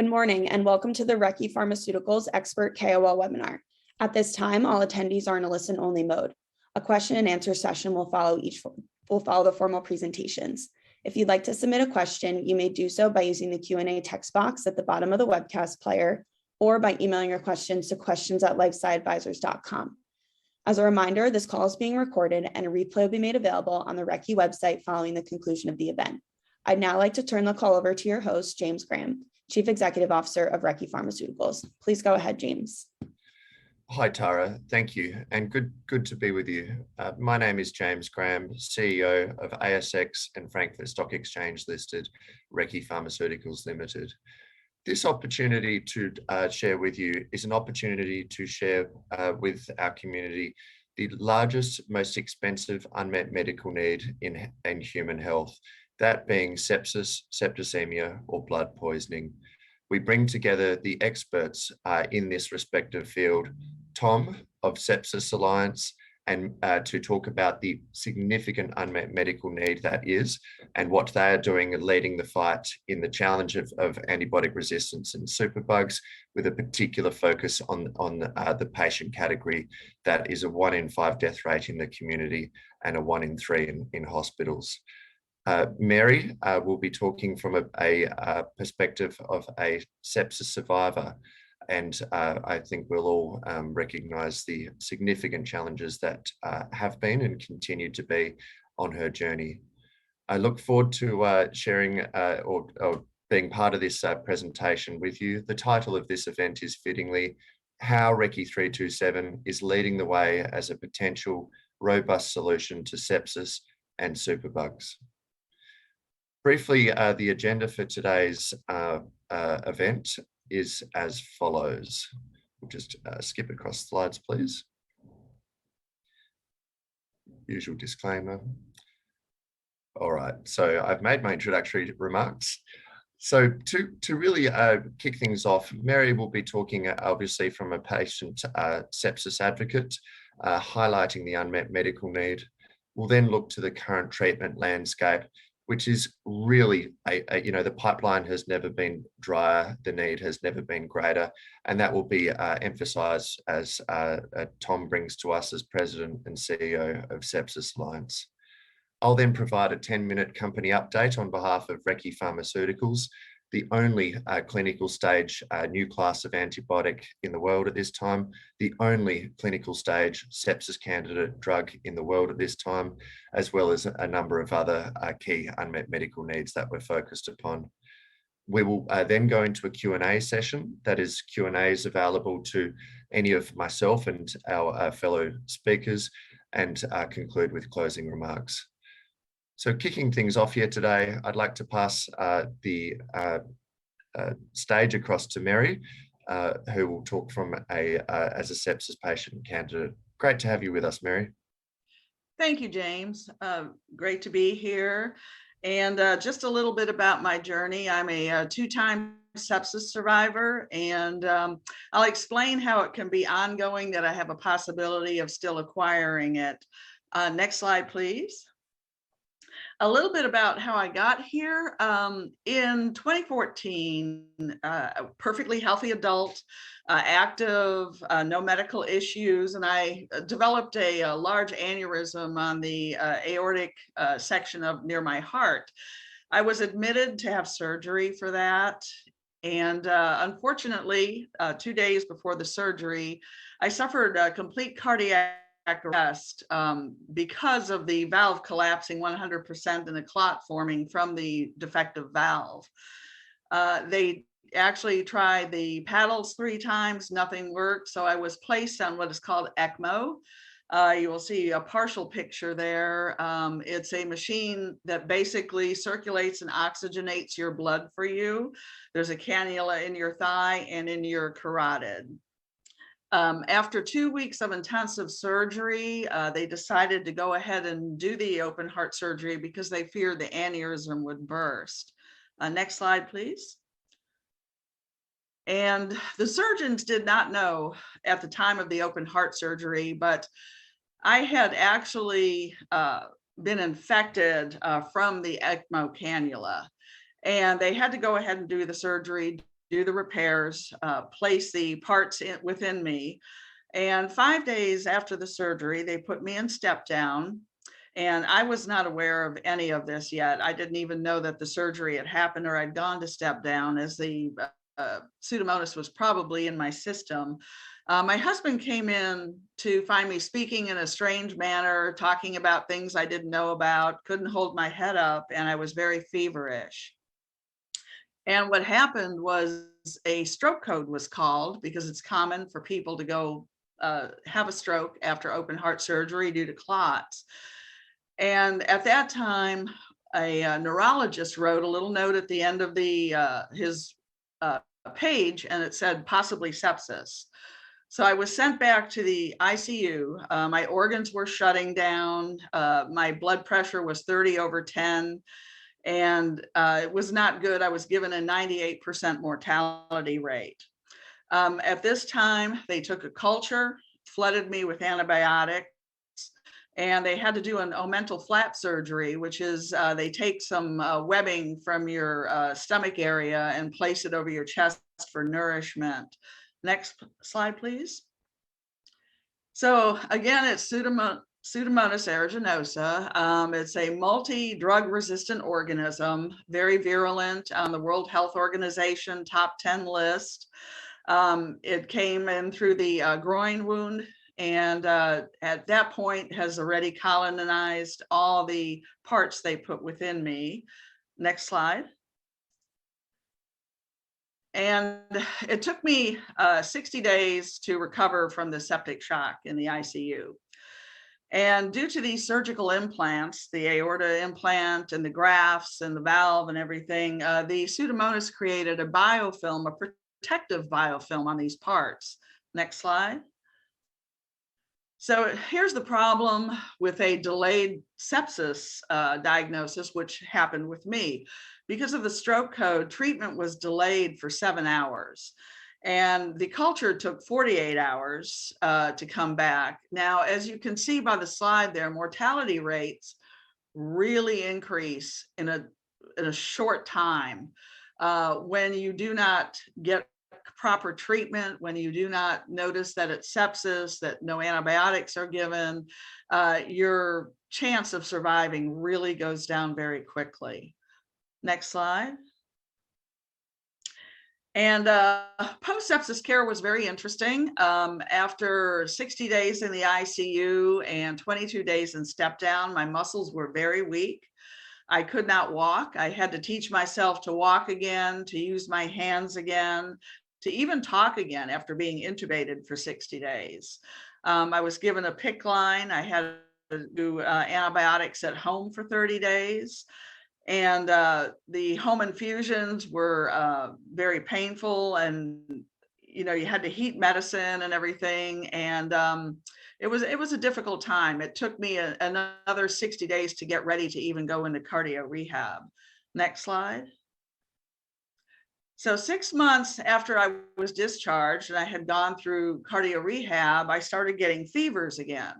Good morning and welcome to the Recce Pharmaceuticals Expert KOL Webinar. At this time, all attendees are in a listen-only mode. A question and answer session will follow the formal presentations. If you'd like to submit a question, you may do so by using the Q&A text box at the bottom of the webcast player or by emailing your questions to questions@lifesciadvisors.com. As a reminder, this call is being recorded and a replay will be made available on the Recce website following the conclusion of the event. I'd now like to turn the call over to your host, James Graham, Chief Executive Officer of Recce Pharmaceuticals. Please go ahead, James. Hi, Tara. Thank you, and good to be with you. My name is James Graham, CEO of ASX and Frankfurt Stock Exchange listed Recce Pharmaceuticals Limited. This opportunity to share with you is an opportunity to share with our community the largest, most expensive unmet medical need in human health, that being sepsis, septicemia, or blood poisoning. We bring together the experts in this respective field, Tom of Sepsis Alliance, and to talk about the significant unmet medical need that is, and what they are doing and leading the fight in the challenge of antibiotic resistance and superbugs, with a particular focus on the patient category that is a 1 in 5 death rate in the community and a 1 in 3 in hospitals. Mary will be talking from a perspective of a sepsis survivor, and I think we'll all recognise the significant challenges that have been and continue to be on her journey. I look forward to sharing or being part of this presentation with you. The title of this event is fittingly, How Recce 327 is Leading the Way as a Potential Robust Solution to Sepsis and Superbugs. Briefly, the agenda for today's event is as follows. We'll just skip across slides, please. Usual disclaimer. All right, so I've made my introductory remarks. So to really kick things off, Mary will be talking obviously from a patient sepsis advocate, highlighting the unmet medical need. We'll then look to the current treatment landscape, which is really, the pipeline has never been drier, the need has never been greater, and that will be emphasised as Tom brings to us as President and CEO of Sepsis Alliance. I'll then provide a 10-minute company update on behalf of Recce Pharmaceuticals, the only clinical stage new class of antibiotic in the world at this time, the only clinical stage sepsis candidate drug in the world at this time, as well as a number of other key unmet medical needs that we're focused upon. We will then go into a Q&A session. That is, Q&As available to any of myself and our fellow speakers, and conclude with closing remarks. So kicking things off here today, I'd like to pass the stage across to Mary, who will talk from as a sepsis patient candidate. Great to have you with us, Mary. Thank you, James. Great to be here. And just a little bit about my journey. I'm a 2-time sepsis survivor, and I'll explain how it can be ongoing, that I have a possibility of still acquiring it. Next slide, please. A little bit about how I got here. In 2014, a perfectly healthy adult, active, no medical issues, and I developed a large aneurysm on the aortic section of near my heart. I was admitted to have surgery for that, and unfortunately, 2 days before the surgery, I suffered a complete cardiac arrest because of the valve collapsing 100% and the clot forming from the defective valve. They actually tried the paddles 3 times, nothing worked, so I was placed on what is called ECMO. You will see a partial picture there. It's a machine that basically circulates and oxygenates your blood for you. There's a cannula in your thigh and in your carotid. After 2 weeks of intensive surgery, they decided to go ahead and do the open heart surgery because they feared the aneurysm would burst. Next slide, please. And the surgeons did not know at the time of the open heart surgery, but I had actually been infected from the ECMO cannula. And they had to go ahead and do the surgery do the repairs, place the parts within me. And 5 days after the surgery, they put me in step down. And I was not aware of any of this yet. I didn't even know that the surgery had happened or I'd gone to step down, as the Pseudomonas was probably in my system. My husband came in to find me speaking in a strange manner, talking about things I didn't know about, couldn't hold my head up, and I was very feverish. And what happened was a stroke code was called, because it's common for people to go have a stroke after open heart surgery due to clots. And at that time, a neurologist wrote a little note at the end of his page, and it said possibly sepsis. So I was sent back to the ICU. My organs were shutting down. My blood pressure was 30/10, and it was not good. I was given a 98% mortality rate. At this time, they took a culture, flooded me with antibiotics, and they had to do an omental flap surgery, which is they take some webbing from your stomach area and place it over your chest for nourishment. Next slide, please. So again, it's Pseudomonas aeruginosa. It's a multi-drug resistant organism, very virulent, on the World Health Organization top 10 list. It came in through the groin wound, and at that point has already colonized all the parts they put within me. Next slide. And it took me 60 days to recover from the septic shock in the ICU. And due to these surgical implants, the aorta implant and the grafts and the valve and everything, the Pseudomonas created a biofilm, a protective biofilm on these parts. Next slide. So here's the problem with a delayed sepsis diagnosis, which happened with me. Because of the stroke code, treatment was delayed for 7 hours. And the culture took 48 hours to come back. Now, as you can see by the slide there, mortality rates really increase in a short time when you do not get proper treatment, when you do not notice that it's sepsis, that no antibiotics are given, your chance of surviving really goes down very quickly. Next slide. And post-sepsis care was very interesting. After 60 days in the ICU and 22 days in step down, my muscles were very weak. I could not walk. I had to teach myself to walk again, to use my hands again, to even talk again after being intubated for 60 days. I was given a PICC line. I had to do antibiotics at home for 30 days. And the home infusions were very painful, and you had to heat medicine and everything. And it was a difficult time. It took me another 60 days to get ready to even go into cardio rehab. Next slide. So 6 months after I was discharged and I had gone through cardio rehab, I started getting fevers again.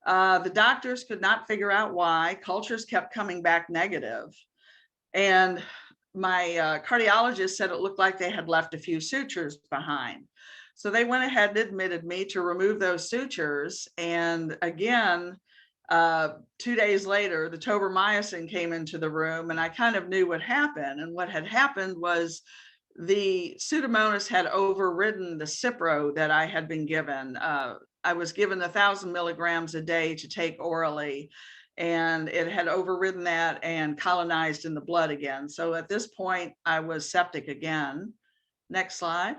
The doctors could not figure out why. Cultures kept coming back negative. And my cardiologist said it looked like they had left a few sutures behind. So they went ahead and admitted me to remove those sutures. And again, 2 days later, the tobramycin came into the room, and I kind of knew what happened. And what had happened was the Pseudomonas had overridden the Cipro that I had been given. I was given 1,000 milligrams a day to take orally, and it had overridden that and colonized in the blood again. So at this point, I was septic again. Next slide.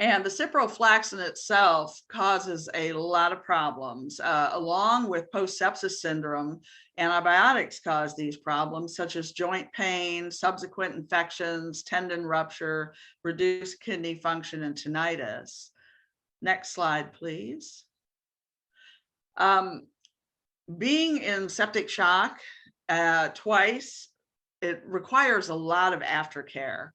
And the ciprofloxacin itself causes a lot of problems. Along with post-sepsis syndrome, antibiotics cause these problems, such as joint pain, subsequent infections, tendon rupture, reduced kidney function, and tinnitus. Next slide, please. Being in septic shock twice, it requires a lot of aftercare.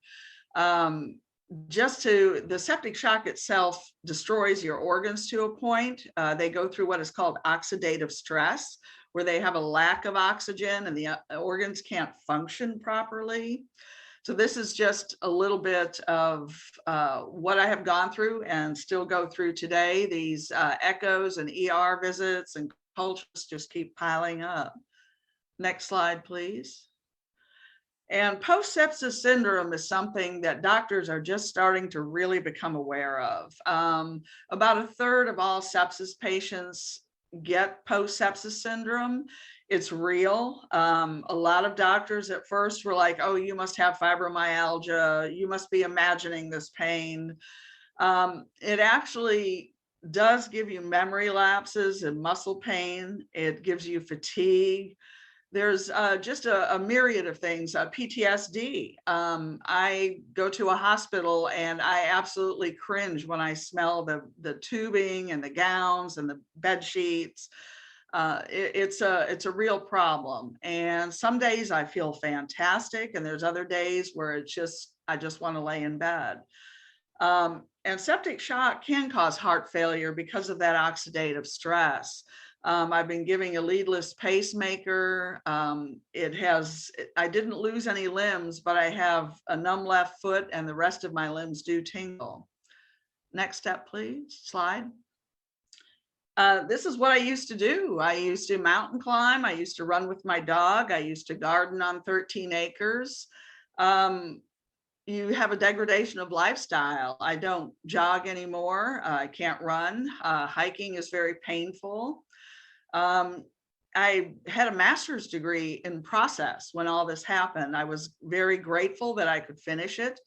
The septic shock itself destroys your organs to a point. They go through what is called oxidative stress, where they have a lack of oxygen and the organs can't function properly. So this is just a little bit of what I have gone through and still go through today. These echoes and ER visits and cultures just keep piling up. Next slide, please. And post-sepsis syndrome is something that doctors are just starting to really become aware of. About a third of all sepsis patients get post-sepsis syndrome. It's real. A lot of doctors at first were like, oh, you must have fibromyalgia. You must be imagining this pain. It actually does give you memory lapses and muscle pain. It gives you fatigue. There's just a myriad of things, PTSD. I go to a hospital and I absolutely cringe when I smell the tubing and the gowns and the bed sheets. It's a real problem. And some days I feel fantastic, and there's other days where I just want to lay in bed. And septic shock can cause heart failure because of that oxidative stress. I've been giving a leadless pacemaker. I didn't lose any limbs, but I have a numb left foot and the rest of my limbs do tingle. Next step, please, slide. This is what I used to do. I used to mountain climb. I used to run with my dog. I used to garden on 13 acres. You have a degradation of lifestyle. I don't jog anymore. I can't run. Hiking is very painful. I had a master's degree in process when all this happened. I was very grateful that I could finish it,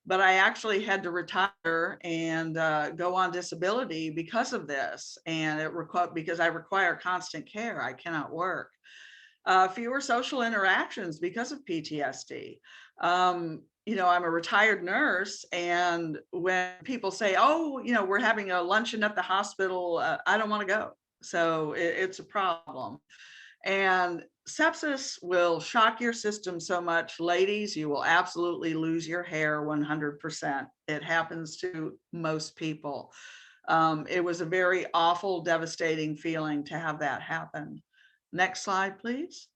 but I actually had to retire and go on disability because of this. And because I require constant care, I cannot work. Fewer social interactions because of PTSD. You know, I'm a retired nurse, and when people say, oh, you know, we're having a luncheon at the hospital, I don't want to go. So it's a problem. And sepsis will shock your system so much. Ladies, you will absolutely lose your hair 100%. It happens to most people. It was a very awful, devastating feeling to have that happen. Next slide, please.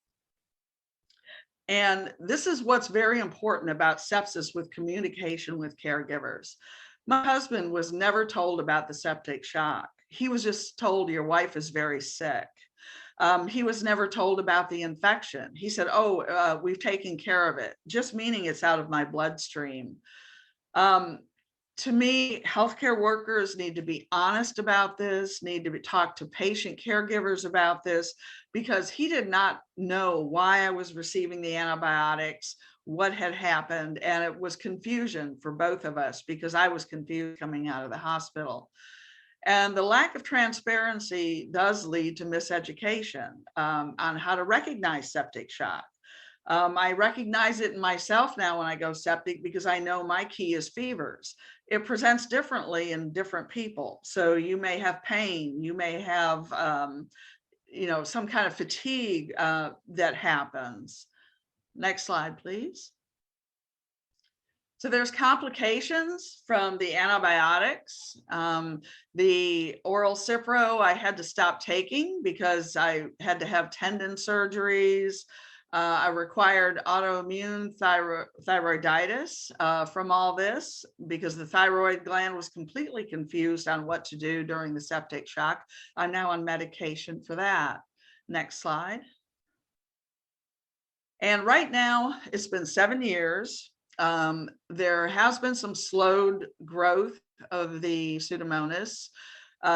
And this is what's very important about sepsis with communication with caregivers. My husband was never told about the septic shock. He was just told your wife is very sick. He was never told about the infection. He said, oh, we've taken care of it, just meaning it's out of my bloodstream. To me, healthcare workers need to be honest about this, need to talk to patient caregivers about this, because he did not know why I was receiving the antibiotics, what had happened, and it was confusion for both of us because I was confused coming out of the hospital. And the lack of transparency does lead to miseducation on how to recognize septic shock. I recognize it in myself now when I go septic because I know my key is fevers. It presents differently in different people. So you may have pain, you may have, you know, some kind of fatigue that happens. Next slide, please. So there's complications from the antibiotics. The oral Cipro I had to stop taking because I had to have tendon surgeries. I required autoimmune thyroiditis from all this because the thyroid gland was completely confused on what to do during the septic shock. I'm now on medication for that. Next slide. And right now, it's been 7 years. There has been some slowed growth of the Pseudomonas.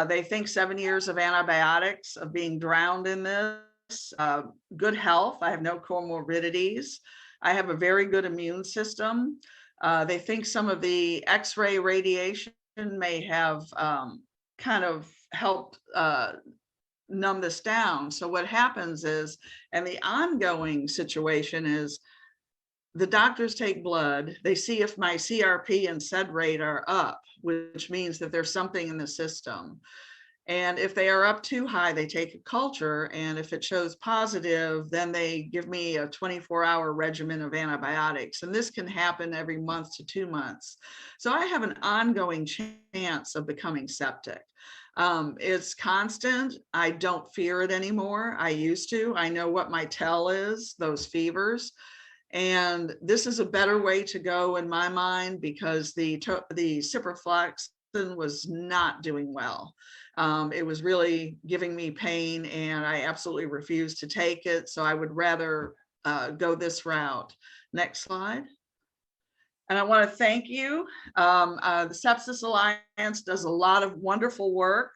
They think 7 years of antibiotics, of being drowned in this. Good health. I have no comorbidities. I have a very good immune system. They think some of the X-ray radiation may have kind of helped numb this down. So what happens is, and the ongoing situation is, the doctors take blood, they see if my CRP and SED rate are up, which means that there's something in the system. And if they are up too high, they take a culture. And if it shows positive, then they give me a 24-hour regimen of antibiotics. And this can happen every month to 2 months. So I have an ongoing chance of becoming septic. It's constant. I don't fear it anymore. I used to. I know what my tell is, those fevers. And this is a better way to go in my mind, because the ciprofloxacin was not doing well. It was really giving me pain, and I absolutely refused to take it. So I would rather go this route. Next slide. And I want to thank you. The Sepsis Alliance does a lot of wonderful work,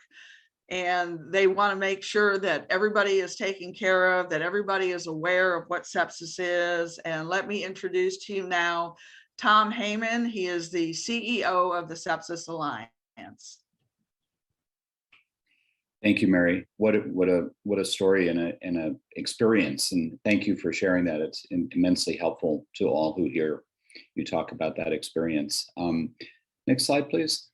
and they want to make sure that everybody is taken care of, that everybody is aware of what sepsis is. And let me introduce to you now Tom Heymann. He is the CEO of the Sepsis Alliance. Thank you, Mary. What a story and a experience, and thank you for sharing that. It's immensely helpful to all who hear you talk about that experience. Next slide, please.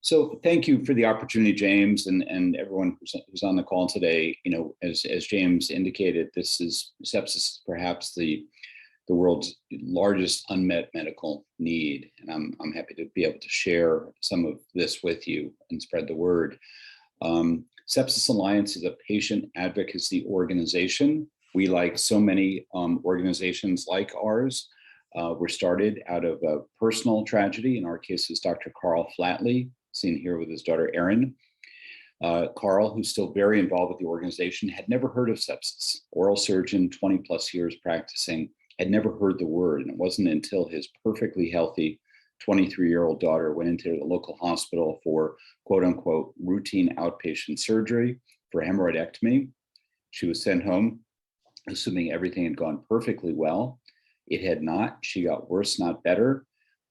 So thank you for the opportunity, James, and everyone who's on the call today. You know, as James indicated, sepsis is perhaps the world's largest unmet medical need, and I'm happy to be able to share some of this with you and spread the word. Sepsis Alliance is a patient advocacy organization. We, like so many organizations like ours, were started out of a personal tragedy. In our case, is Dr. Carl Flatley, seen here with his daughter Erin. Carl, who's still very involved with the organization, had never heard of sepsis. Oral surgeon, 20 plus years practicing, had never heard the word. And it wasn't until his perfectly healthy 23-year-old daughter went into the local hospital for quote unquote routine outpatient surgery for hemorrhoidectomy. She was sent home, assuming everything had gone perfectly well. It had not. She got worse, not better.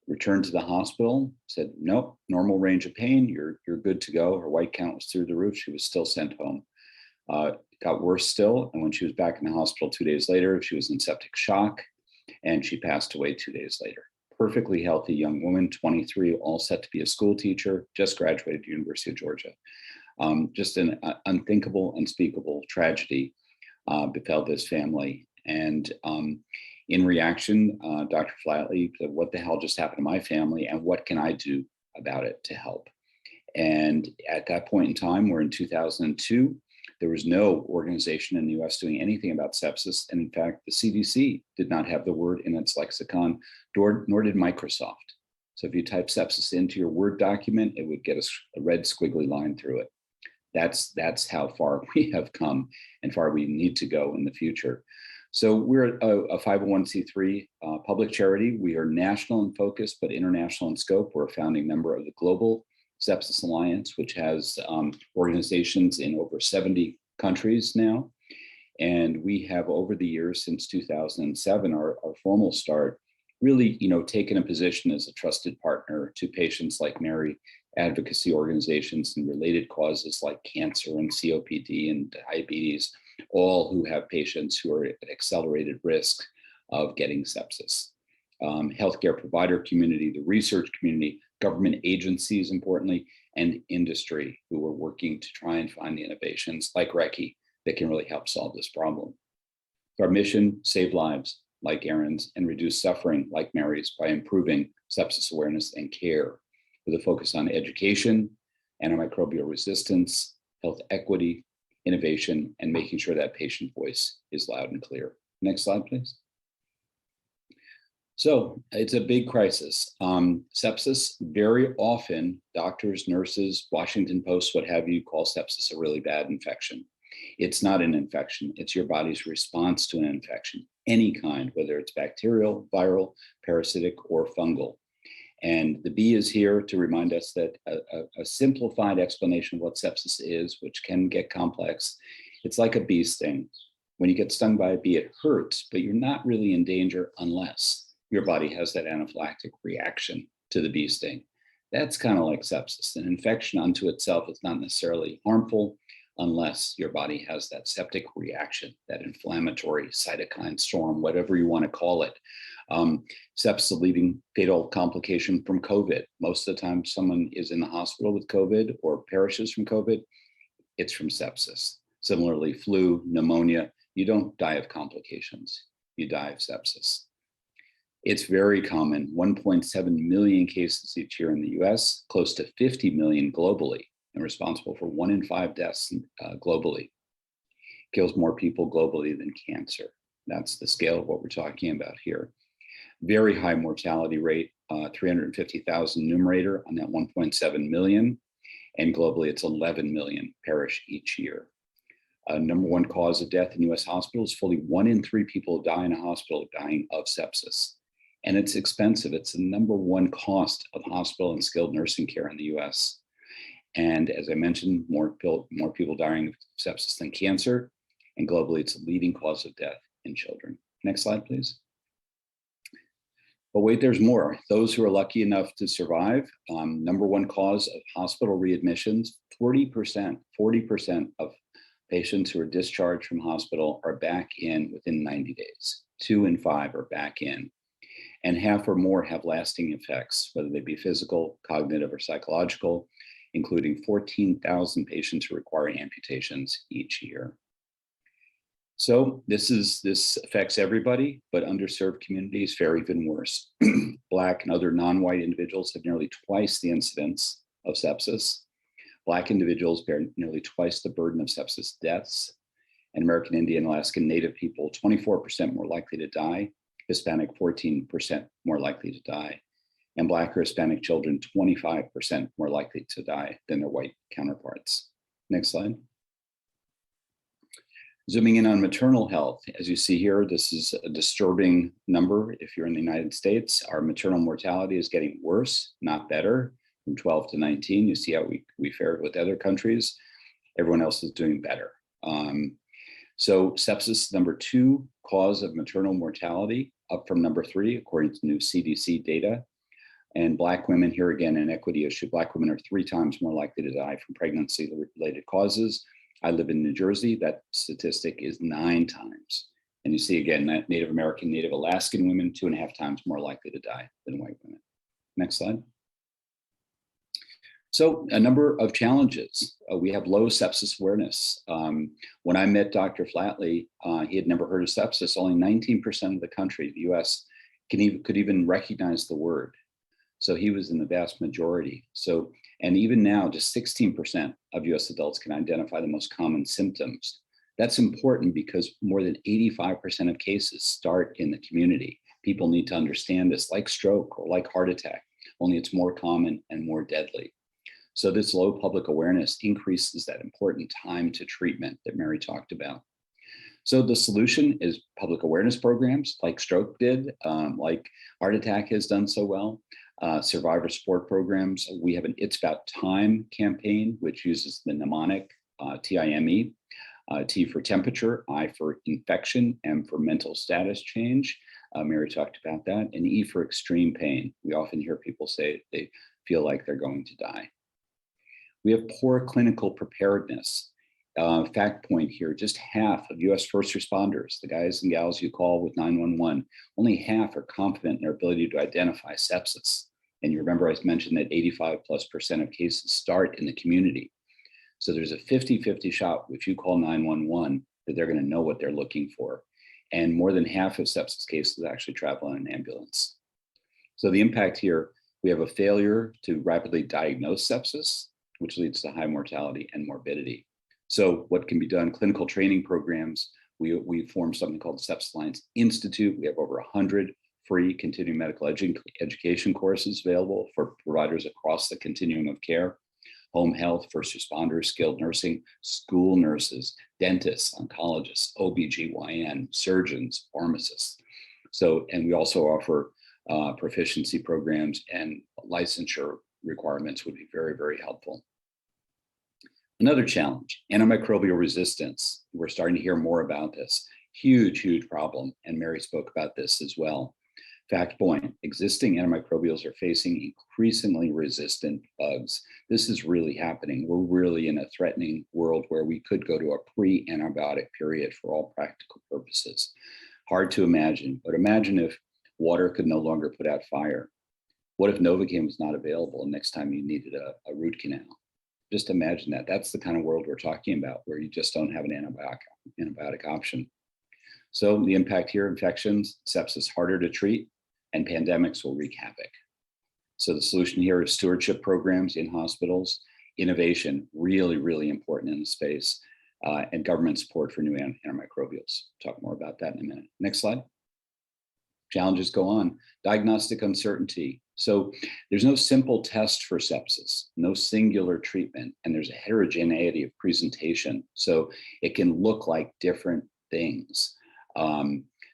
Returned to the hospital, said, nope, normal range of pain, you're good to go. Her white count was through the roof. She was still sent home. Got worse still. And when she was back in the hospital 2 days later, she was in septic shock, and she passed away 2 days later. Perfectly healthy young woman, 23, all set to be a school teacher, just graduated at the University of Georgia. Just an unthinkable, unspeakable tragedy befell this family. And in reaction, Dr. Flatley said, what the hell just happened to my family, and what can I do about it to help? And at that point in time, we're in 2002, there was no organization in the US doing anything about sepsis. And in fact, the CDC did not have the word in its lexicon, nor did Microsoft. So if you type sepsis into your Word document, it would get a red squiggly line through it. That's how far we have come and far we need to go in the future. So we're a 501c3 public charity. We are national in focus, but international in scope. We're a founding member of the Global Sepsis Alliance, which has organizations in over 70 countries now. And we have, over the years since 2007, our formal start, really, taken a position as a trusted partner to patients like Mary, advocacy organizations and related causes like cancer and COPD and diabetes, all who have patients who are at accelerated risk of getting sepsis. Healthcare provider community, the research community, government agencies, importantly, and industry who are working to try and find the innovations like Recce that can really help solve this problem. Our mission, save lives like Erin's and reduce suffering like Mary's by improving sepsis awareness and care with a focus on education, antimicrobial resistance, health equity, innovation, and making sure that patient voice is loud and clear. Next slide, please. So it's a big crisis. Sepsis, very often, doctors, nurses, Washington Post, what have you, call sepsis a really bad infection. It's not an infection. It's your body's response to an infection, any kind, whether it's bacterial, viral, parasitic, or fungal. And the bee is here to remind us that a simplified explanation of what sepsis is, which can get complex, it's like a bee sting. When you get stung by a bee, it hurts, but you're not really in danger unless your body has that anaphylactic reaction to the bee sting. That's kind of like sepsis. An infection unto itself is not necessarily harmful unless your body has that septic reaction, that inflammatory cytokine storm, whatever you want to call it. Sepsis is a leading fatal complication from COVID. Most of the time someone is in the hospital with COVID or perishes from COVID, it's from sepsis. Similarly, flu, pneumonia, you don't die of complications, you die of sepsis. It's very common, 1.7 million cases each year in the US, close to 50 million globally, and responsible for 1 in 5 deaths globally. Kills more people globally than cancer. That's the scale of what we're talking about here. Very high mortality rate, 350,000 numerator on that 1.7 million. And globally, it's 11 million perish each year. Number one cause of death in US hospitals, fully 1 in 3 people who die in a hospital dying of sepsis. And it's expensive. It's the number one cost of hospital and skilled nursing care in the US. And as I mentioned, more people dying of sepsis than cancer. And globally, it's a leading cause of death in children. Next slide, please. But wait, there's more. Those who are lucky enough to survive, number one cause of hospital readmissions, 40% of patients who are discharged from hospital are back in within 90 days. 2 in 5 are back in. And half or more have lasting effects, whether they be physical, cognitive, or psychological, including 14,000 patients who require amputations each year. So this affects everybody, but underserved communities fare even worse. Black and other non-white individuals have nearly twice the incidence of sepsis. Black individuals bear nearly twice the burden of sepsis deaths. And American Indian, Alaskan Native people, 24% more likely to die. Hispanic, 14% more likely to die. And Black or Hispanic children, 25% more likely to die than their white counterparts. Next slide. Zooming in on maternal health, as you see here, this is a disturbing number. If you're in the United States, our maternal mortality is getting worse, not better, from 12 to 19. You see how we fared with other countries. Everyone else is doing better. So sepsis, number 2 cause of maternal mortality, up from number 3, according to new CDC data. And Black women, here again, an equity issue. Black women are 3 times more likely to die from pregnancy-related causes. I live in New Jersey. That statistic is 9 times. And you see again, that Native American, Native Alaskan women, 2.5 times more likely to die than white women. Next slide. So a number of challenges. We have low sepsis awareness. When I met Dr. Flatley, he had never heard of sepsis. Only 19% of the country, the US, could even recognize the word. So he was in the vast majority. So, and even now, just 16% of US adults can identify the most common symptoms. That's important because more than 85% of cases start in the community. People need to understand this, like stroke or like heart attack, only it's more common and more deadly. So this low public awareness increases that important time to treatment that Mary talked about. So the solution is public awareness programs like stroke did, like heart attack has done so well. Survivor support programs. We have an It's About Time campaign, which uses the mnemonic TIME, T for temperature, I for infection, M for mental status change. Mary talked about that, and E for extreme pain. We often hear people say they feel like they're going to die. We have poor clinical preparedness. Fact point here, just half of US first responders, the guys and gals you call with 911, only half are confident in their ability to identify sepsis. And you remember I mentioned that 85+% of cases start in the community. So there's a 50-50 shot if you call 911 that they're going to know what they're looking for. And more than half of sepsis cases actually travel in an ambulance. So the impact here, we have a failure to rapidly diagnose sepsis, which leads to high mortality and morbidity. So what can be done? Clinical training programs. We formed something called the Sepsis Alliance Institute. We have over 100 free continuing medical education courses available for providers across the continuum of care. Home health, first responders, skilled nursing, school nurses, dentists, oncologists, OBGYN, surgeons, pharmacists. So, and we also offer proficiency programs, and licensure requirements would be very, very helpful. Another challenge, antimicrobial resistance. We're starting to hear more about this. Huge, huge problem. And Mary spoke about this as well. Fact point, existing antimicrobials are facing increasingly resistant bugs. This is really happening. We're really in a threatening world where we could go to a pre-antibiotic period for all practical purposes. Hard to imagine, but imagine if water could no longer put out fire. What if Novocaine was not available next time you needed a root canal? Just imagine that. That's the kind of world we're talking about, where you just don't have an antibiotic option. So the impact here, infections, sepsis harder to treat, and pandemics will wreak havoc. So the solution here is stewardship programs in hospitals, innovation, really, really important in the space. and government support for new antimicrobials. Talk more about that in a minute. Next slide. Challenges go on. Diagnostic uncertainty. So there's no simple test for sepsis, no singular treatment, and there's a heterogeneity of presentation. So it can look like different things.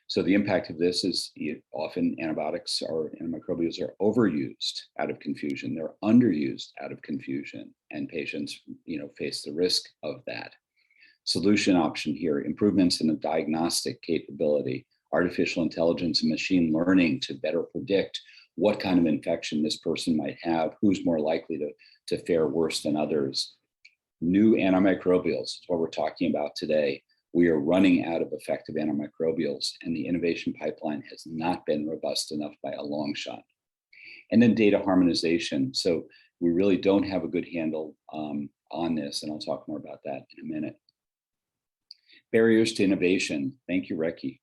So the impact of this is often antibiotics or antimicrobials are overused out of confusion. They're underused out of confusion, and patients, face the risk of that. Solution option here, improvements in the diagnostic capability, artificial intelligence and machine learning to better predict what kind of infection this person might have, who's more likely to fare worse than others. New antimicrobials is what we're talking about today. We are running out of effective antimicrobials, and the innovation pipeline has not been robust enough by a long shot. And then data harmonization. So we really don't have a good handle on this, and I'll talk more about that in a minute. Barriers to innovation. Thank you, Recce.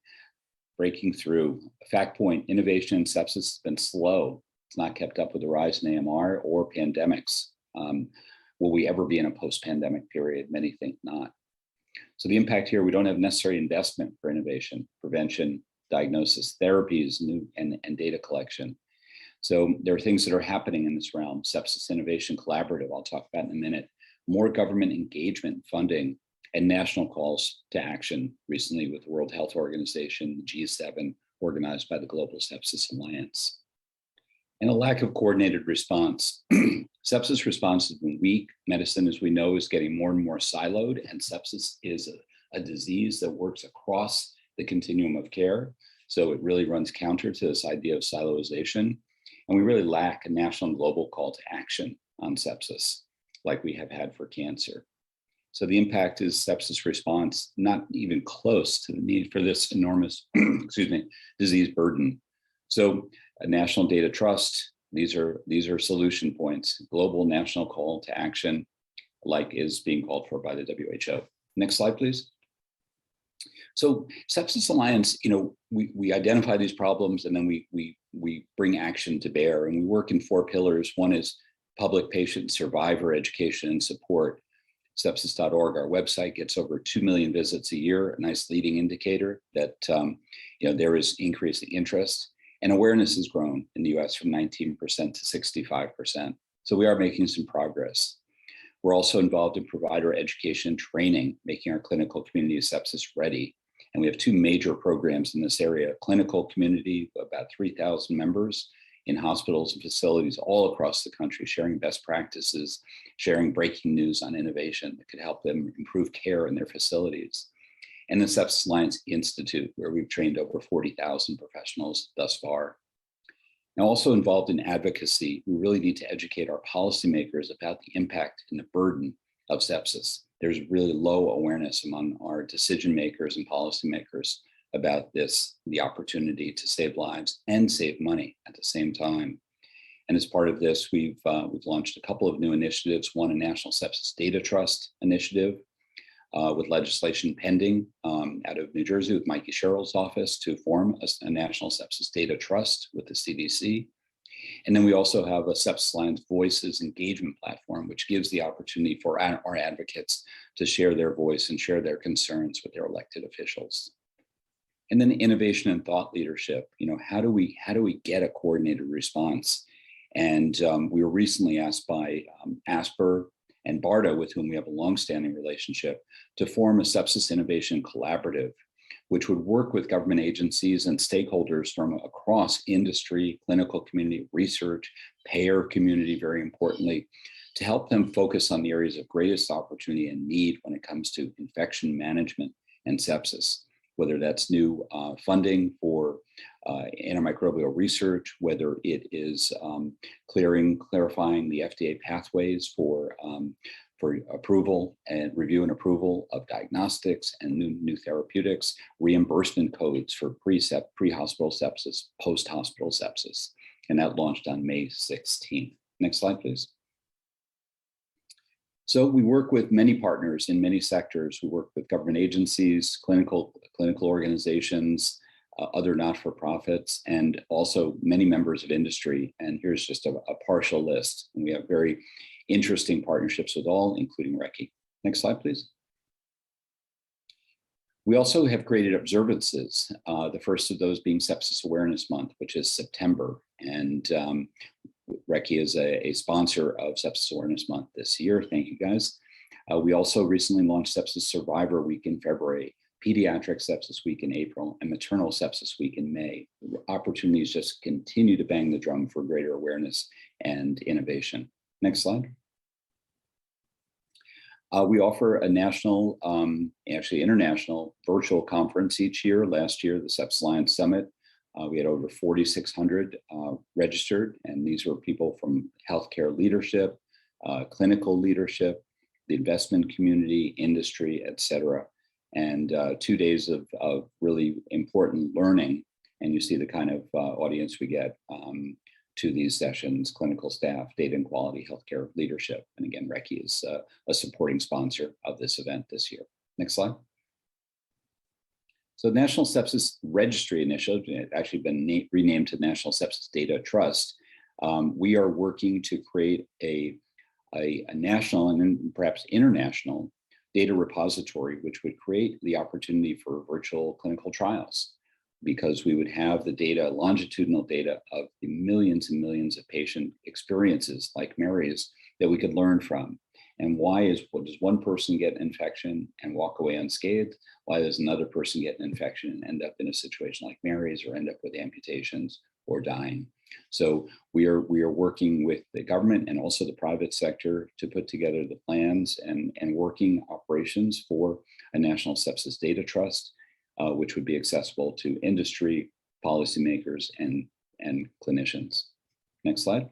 Breaking through. Fact point, innovation in sepsis has been slow. It's not kept up with the rise in AMR or pandemics. Will we ever be in a post-pandemic period? Many think not. So the impact here, we don't have necessary investment for innovation, prevention, diagnosis, therapies, and data collection. So there are things that are happening in this realm. Sepsis Innovation Collaborative, I'll talk about in a minute. More government engagement, funding, and national calls to action recently with the World Health Organization, the G7, organized by the Global Sepsis Alliance. And a lack of coordinated response. Sepsis response has been weak. Medicine, as we know, is getting more and more siloed, and sepsis is a disease that works across the continuum of care. So it really runs counter to this idea of siloization. And we really lack a national and global call to action on sepsis, like we have had for cancer. So the impact is sepsis response, not even close to the need for this enormous, disease burden. So a national data trust, these are solution points, global national call to action, like is being called for by the WHO. Next slide, please. So Sepsis Alliance, we identify these problems and then we bring action to bear, and we work in 4 pillars. One is public, patient, survivor education and support. Sepsis.org, our website, gets over 2 million visits a year, a nice leading indicator that there is increasing interest. And awareness has grown in the US from 19% to 65%. So we are making some progress. We're also involved in provider education and training, making our clinical community sepsis ready. And we have 2 major programs in this area: clinical community, about 3,000 members in hospitals and facilities all across the country, sharing best practices, sharing breaking news on innovation that could help them improve care in their facilities. And the Sepsis Alliance Institute, where we've trained over 40,000 professionals thus far. Now, also involved in advocacy, we really need to educate our policymakers about the impact and the burden of sepsis. There's really low awareness among our decision makers and policymakers about this, the opportunity to save lives and save money at the same time. And as part of this, we've launched a couple of new initiatives. One, a National Sepsis Data Trust initiative, with legislation pending out of New Jersey with Mikey Sherrill's office to form a National Sepsis Data Trust with the CDC. And then we also have a Sepsis Alliance Voices engagement platform, which gives the opportunity for our advocates to share their voice and share their concerns with their elected officials. And then innovation and thought leadership. How do we get a coordinated response? And we were recently asked by Asper and BARDA, with whom we have a longstanding relationship, to form a sepsis innovation collaborative, which would work with government agencies and stakeholders from across industry, clinical community, research, payer community, very importantly, to help them focus on the areas of greatest opportunity and need when it comes to infection management and sepsis, whether that's new funding for antimicrobial research, whether it is clarifying the FDA pathways for approval and review and approval of diagnostics and new therapeutics, reimbursement codes for pre-hospital sepsis, post-hospital sepsis. And that launched on May 16th. Next slide, please. So we work with many partners in many sectors. We work with government agencies, clinical organizations, other not-for-profits, and also many members of industry. And here's just a partial list. And we have very interesting partnerships with all, including Recce. Next slide, please. We also have created observances, the first of those being Sepsis Awareness Month, which is September. And Recce is a sponsor of Sepsis Awareness Month this year. Thank you, guys. We also recently launched Sepsis Survivor Week in February, Pediatric Sepsis Week in April, and Maternal Sepsis Week in May. Opportunities just continue to bang the drum for greater awareness and innovation. Next slide. We offer a national, actually international virtual conference each year. Last year, the Sepsis Alliance Summit, we had over 4,600 registered, and these were people from healthcare leadership, clinical leadership, the investment community, industry, et cetera. And 2 days of really important learning. And you see the kind of audience we get to these sessions: clinical staff, data and quality, healthcare leadership. And again, Recce is a supporting sponsor of this event this year. Next slide. So National Sepsis Registry Initiative, it's actually been renamed to National Sepsis Data Trust. We are working to create a national and then perhaps international data repository, which would create the opportunity for virtual clinical trials, because we would have the data, longitudinal data of the millions and millions of patient experiences like Mary's that we could learn from. And does one person get an infection and walk away unscathed? Why does another person get an infection and end up in a situation like Mary's, or end up with amputations or dying? So we are working with the government and also the private sector to put together the plans and working operations for a National Sepsis Data Trust, which would be accessible to industry, policymakers, and clinicians. Next slide.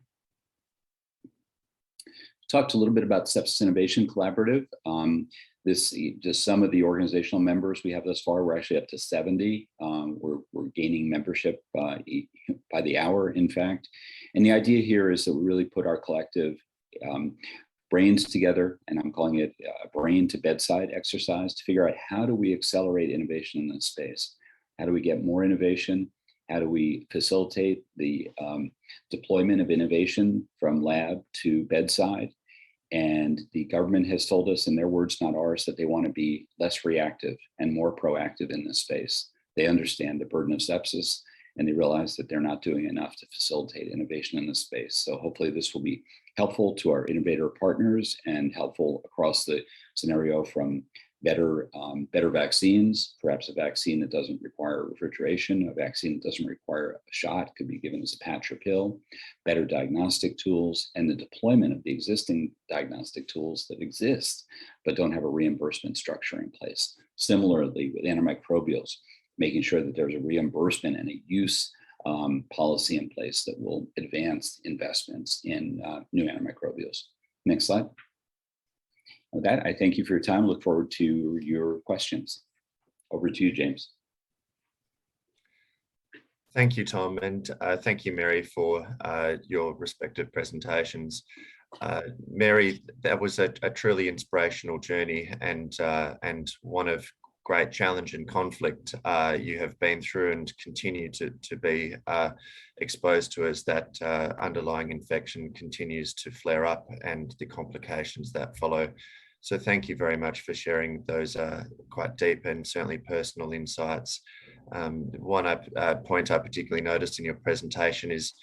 Talked a little bit about Sepsis Innovation Collaborative. Just some of the organizational members we have thus far. We're actually up to 70. We're gaining membership by the hour, in fact. And the idea here is that we really put our collective brains together, and I'm calling it a brain to bedside exercise, to figure out how do we accelerate innovation in this space? How do we get more innovation? How do we facilitate the deployment of innovation from lab to bedside? And the government has told us, in their words, not ours, that they want to be less reactive and more proactive in this space. They understand the burden of sepsis, and they realize that they're not doing enough to facilitate innovation in this space. So hopefully this will be helpful to our innovator partners and helpful across the scenario, from better vaccines, perhaps a vaccine that doesn't require refrigeration, a vaccine that doesn't require a shot, could be given as a patch or pill, better diagnostic tools, and the deployment of the existing diagnostic tools that exist but don't have a reimbursement structure in place. Similarly, with antimicrobials, making sure that there's a reimbursement and a use policy in place that will advance investments in new antimicrobials. Next slide. With that, I thank you for your time. Look forward to your questions. Over to you, James. Thank you, Tom, and thank you, Mary, for your respective presentations. Mary, that was a truly inspirational journey, and one of great challenge and conflict you have been through and continue to be exposed to, as that underlying infection continues to flare up and the complications that follow. So thank you very much for sharing those quite deep and certainly personal insights. One point I particularly noticed in your presentation is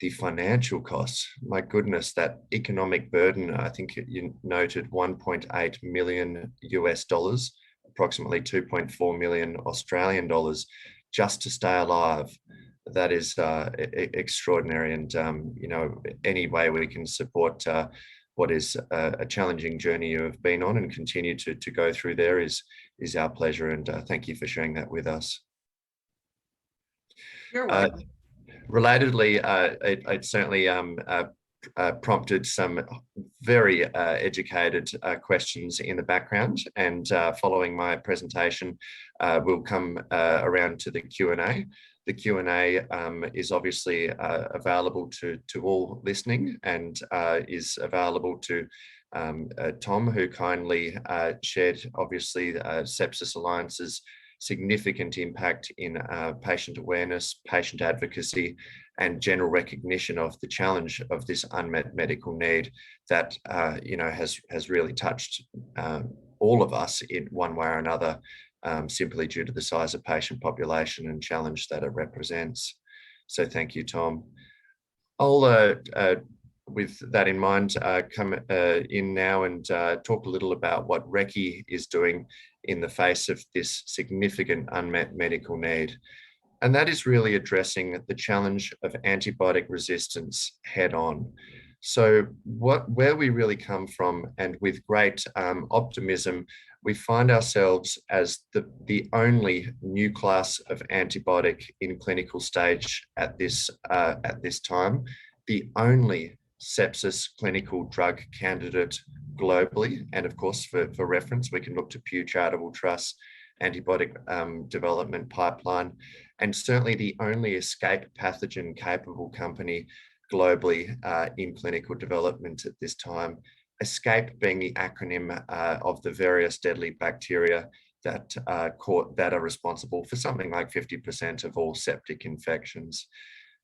the financial costs. My goodness, that economic burden. I think you noted 1.8 million US dollars, approximately 2.4 million Australian dollars, just to stay alive. That is extraordinary, and you know, any way we can support what is a challenging journey you have been on and continue to go through there is our pleasure, and thank you for sharing that with us. You're welcome. Relatedly, it certainly prompted some very educated questions in the background, and following my presentation, we'll come around to the Q&A. The Q&A is obviously available to all listening, and is available to Tom, who kindly shared, obviously, Sepsis Alliance's significant impact in patient awareness, patient advocacy, and general recognition of the challenge of this unmet medical need that you know, has really touched all of us in one way or another simply due to the size of patient population and challenge that it represents. So thank you, Tom. I'll, with that in mind, come in now and talk a little about what Recce is doing in the face of this significant unmet medical need. And that is really addressing the challenge of antibiotic resistance head on. So where we really come from, and with great optimism, we find ourselves as the only new class of antibiotic in clinical stage at this time, the only sepsis clinical drug candidate globally. And of course, for reference, we can look to Pew Charitable Trust antibiotic development pipeline, and certainly the only escape pathogen capable company globally in clinical development at this time. ESCAPE being the acronym of the various deadly bacteria that are responsible for something like 50% of all septic infections.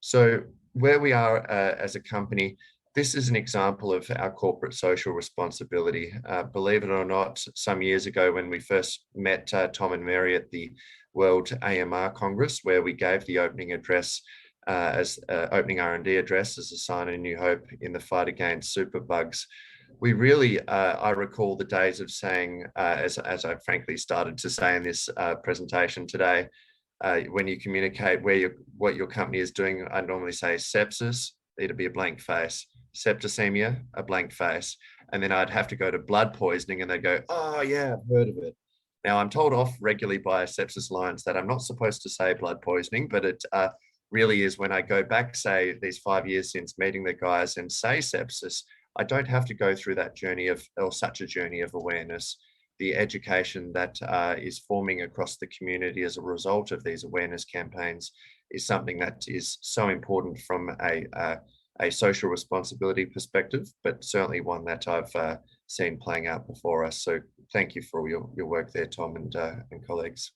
So where we are as a company, this is an example of our corporate social responsibility. Believe it or not, some years ago when we first met Tom and Mary at the World AMR Congress, where we gave the opening address as opening R&D address as a sign of new hope in the fight against superbugs. We really, I recall the days of saying, as I frankly started to say in this presentation today, when you communicate what your company is doing, I normally say sepsis, it'd be a blank face, septicemia, a blank face, and then I'd have to go to blood poisoning and they'd go, oh yeah, I've heard of it. Now I'm told off regularly by Sepsis Alliance that I'm not supposed to say blood poisoning, but it really is when I go back, say, these 5 years since meeting the guys and say sepsis, I don't have to go through that journey or such a journey of awareness. The education that is forming across the community as a result of these awareness campaigns is something that is so important from a social responsibility perspective, but certainly one that I've seen playing out before us. So thank you for your work there, Tom and colleagues.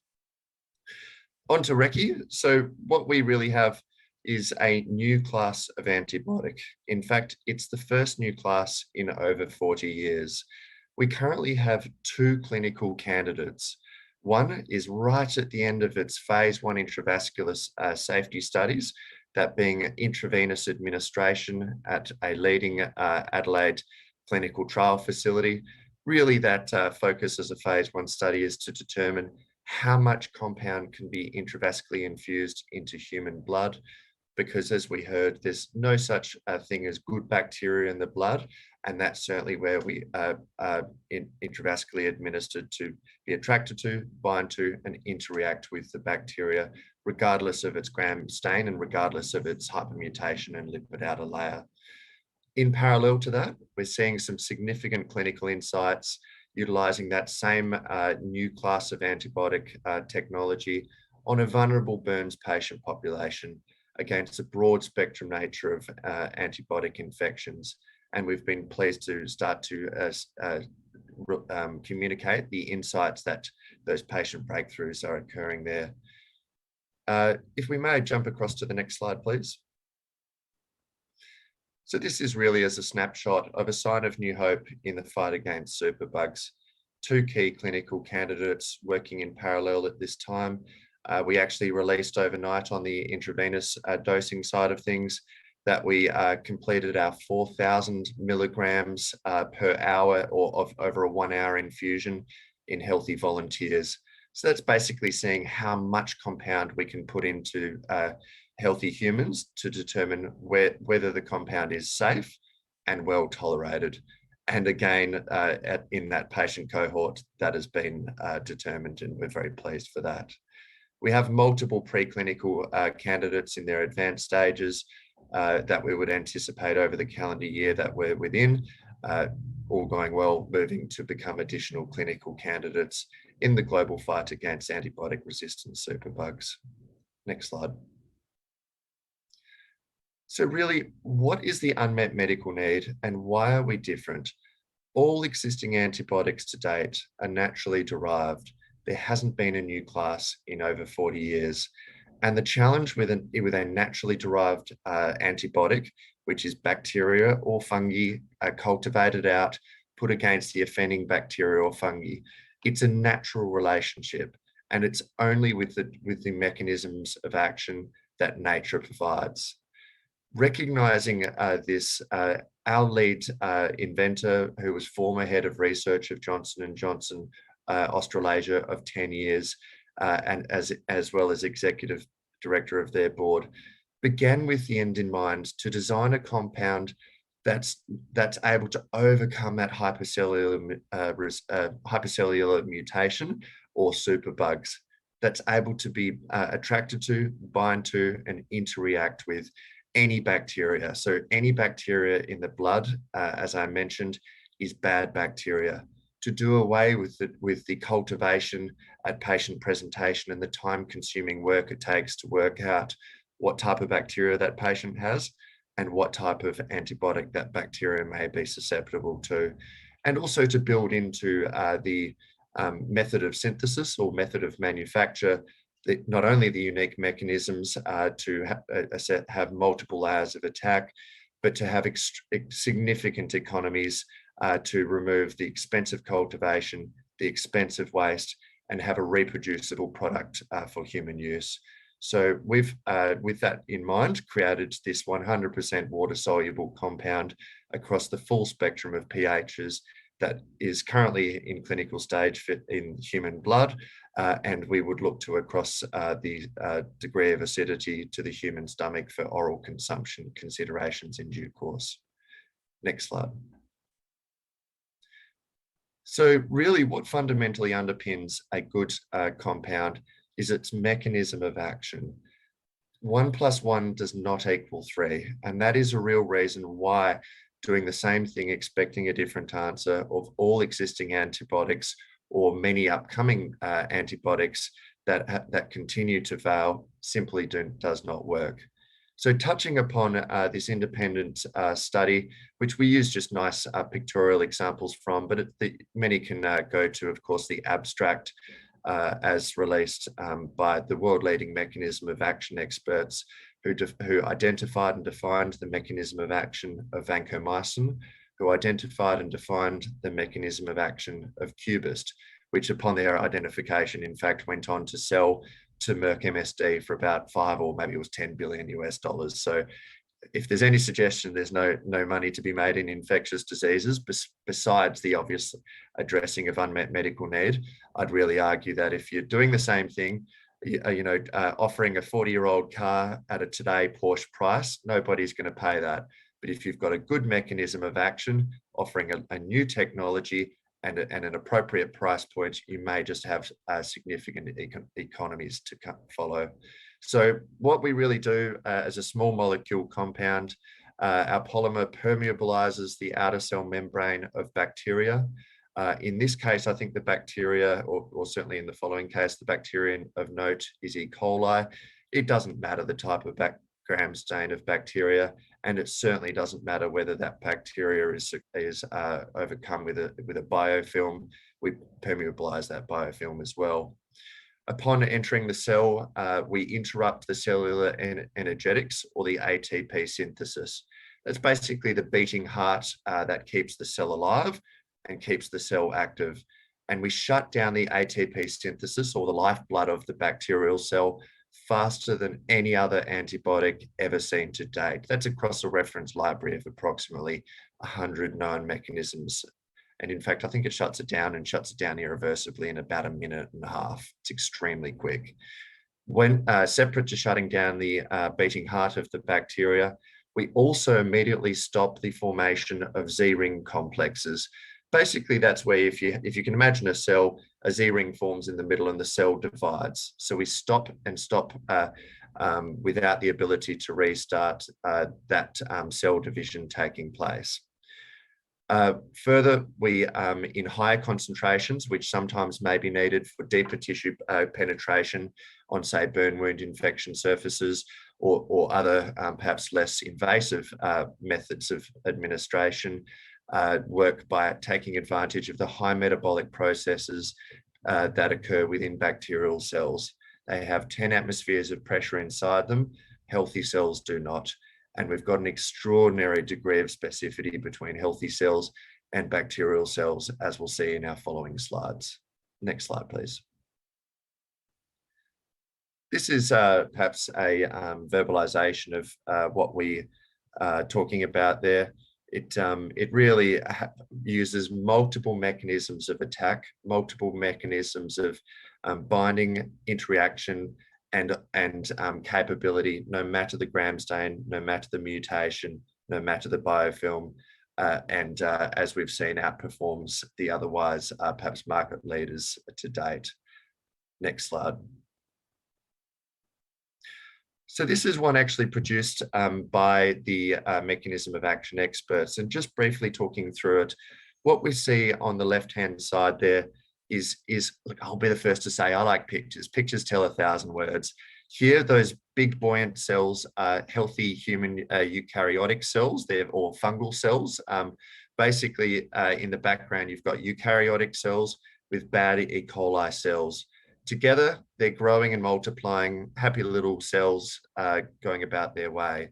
On to Recce. So what we really have is a new class of antibiotic. In fact, it's the first new class in over 40 years. We currently have 2 clinical candidates. One is right at the end of its phase 1 intravascular safety studies, that being intravenous administration at a leading Adelaide clinical trial facility. Really, that focus as a phase 1 study is to determine how much compound can be intravascularly infused into human blood, because as we heard, there's no such thing as good bacteria in the blood, and that's certainly where we intravascularly administered to be attracted to, bind to, and interact with the bacteria, regardless of its gram stain and regardless of its hypermutation and lipid outer layer. In parallel to that, we're seeing some significant clinical insights utilizing that same new class of antibiotic technology on a vulnerable burns patient population against a broad spectrum nature of antibiotic infections. And we've been pleased to start to communicate the insights that those patient breakthroughs are occurring there. If we may jump across to the next slide, please. So this is really as a snapshot of a sign of new hope in the fight against superbugs. 2 key clinical candidates working in parallel at this time. We actually released overnight on the intravenous dosing side of things that we completed our 4,000 milligrams per hour or of over a 1 hour infusion in healthy volunteers. So that's basically seeing how much compound we can put into healthy humans to determine whether the compound is safe and well tolerated. And again, in that patient cohort, that has been determined, and we're very pleased for that. We have multiple preclinical candidates in their advanced stages that we would anticipate over the calendar year that we're within, all going well, moving to become additional clinical candidates in the global fight against antibiotic-resistant superbugs. Next slide. So really, what is the unmet medical need and why are we different? All existing antibiotics to date are naturally derived. There hasn't been a new class in over 40 years. And the challenge with a naturally derived antibiotic, which is bacteria or fungi cultivated out, put against the offending bacteria or fungi, it's a natural relationship. and it's only with the mechanisms of action that nature provides. Recognizing this, our lead inventor, who was former head of research of Johnson & Johnson Australasia of 10 years, and as well as executive director of their board, began with the end in mind to design a compound that's able to overcome that hypercellular mutation or superbugs, that's able to be attracted to, bind to, and interact with any bacteria. So any bacteria in the blood, as I mentioned, is bad bacteria. To do away with the cultivation at patient presentation and the time-consuming work it takes to work out what type of bacteria that patient has and what type of antibiotic that bacteria may be susceptible to. And also to build into the method of synthesis or method of manufacture, not only the unique mechanisms to have multiple layers of attack, but to have significant economies to remove the expensive cultivation, the expensive waste, and have a reproducible product for human use. So we've, with that in mind, created this 100% water-soluble compound across the full spectrum of pHs that is currently in clinical stage in human blood, and we would look to across the degree of acidity to the human stomach for oral consumption considerations in due course. Next slide. So really what fundamentally underpins a good compound is its mechanism of action. 1 + 1 does not equal 3, and that is a real reason why doing the same thing, expecting a different answer of all existing antibiotics or many upcoming antibiotics that continue to fail simply does not work. So touching upon this independent study, which we use just nice pictorial examples from, but many can go to, of course, the abstract as released by the world-leading mechanism of action experts who identified and defined the mechanism of action of vancomycin, who identified and defined the mechanism of action of Cubist, which upon their identification, in fact, went on to sell to Merck MSD for about 5 or maybe it was $10 billion US. So if there's any suggestion there's no money to be made in infectious diseases, besides the obvious addressing of unmet medical need, I'd really argue that if you're doing the same thing, offering a 40-year-old car at a today Porsche price, nobody's going to pay that. But if you've got a good mechanism of action, offering a new technology and an appropriate price point, you may just have significant economies to follow. So what we really do as a small molecule compound, our polymer permeabilizes the outer cell membrane of bacteria. In this case, I think the bacteria, or certainly in the following case, the bacteria of note is E. coli. It doesn't matter the type of gram stain of bacteria, and it certainly doesn't matter whether that bacteria is overcome with a biofilm. We permeabilize that biofilm as well. Upon entering the cell, we interrupt the cellular energetics or the ATP synthesis. That's basically the beating heart that keeps the cell alive and keeps the cell active. And we shut down the ATP synthesis or the lifeblood of the bacterial cell faster than any other antibiotic ever seen to date. That's across a reference library of approximately 100 known mechanisms. And in fact, I think it shuts it down irreversibly in about 1.5 minutes. It's extremely quick. When separate to shutting down the beating heart of the bacteria, we also immediately stop the formation of Z-ring complexes. Basically, that's where if you can imagine a cell, a Z-ring forms in the middle and the cell divides. So we stop without the ability to restart that cell division taking place. Further, we in higher concentrations, which sometimes may be needed for deeper tissue penetration on, say, burn wound infection surfaces or other perhaps less invasive methods of administration, work by taking advantage of the high metabolic processes that occur within bacterial cells. They have 10 atmospheres of pressure inside them. Healthy cells do not. And we've got an extraordinary degree of specificity between healthy cells and bacterial cells, as we'll see in our following slides. Next slide, please. This is perhaps a verbalization of what we are talking about there. It really uses multiple mechanisms of attack, multiple mechanisms of binding, interaction, and capability, no matter the gram stain, no matter the mutation, no matter the biofilm, and as we've seen, outperforms the otherwise perhaps market leaders to date. Next slide. So this is one actually produced by the mechanism of action experts, and just briefly talking through it, what we see on the left-hand side there is look, I'll be the first to say I like pictures. Pictures tell 1,000 words. Here, those big buoyant cells are healthy human eukaryotic cells, or fungal cells. Basically, in the background, you've got eukaryotic cells with bad E. coli cells. Together, they're growing and multiplying, happy little cells going about their way.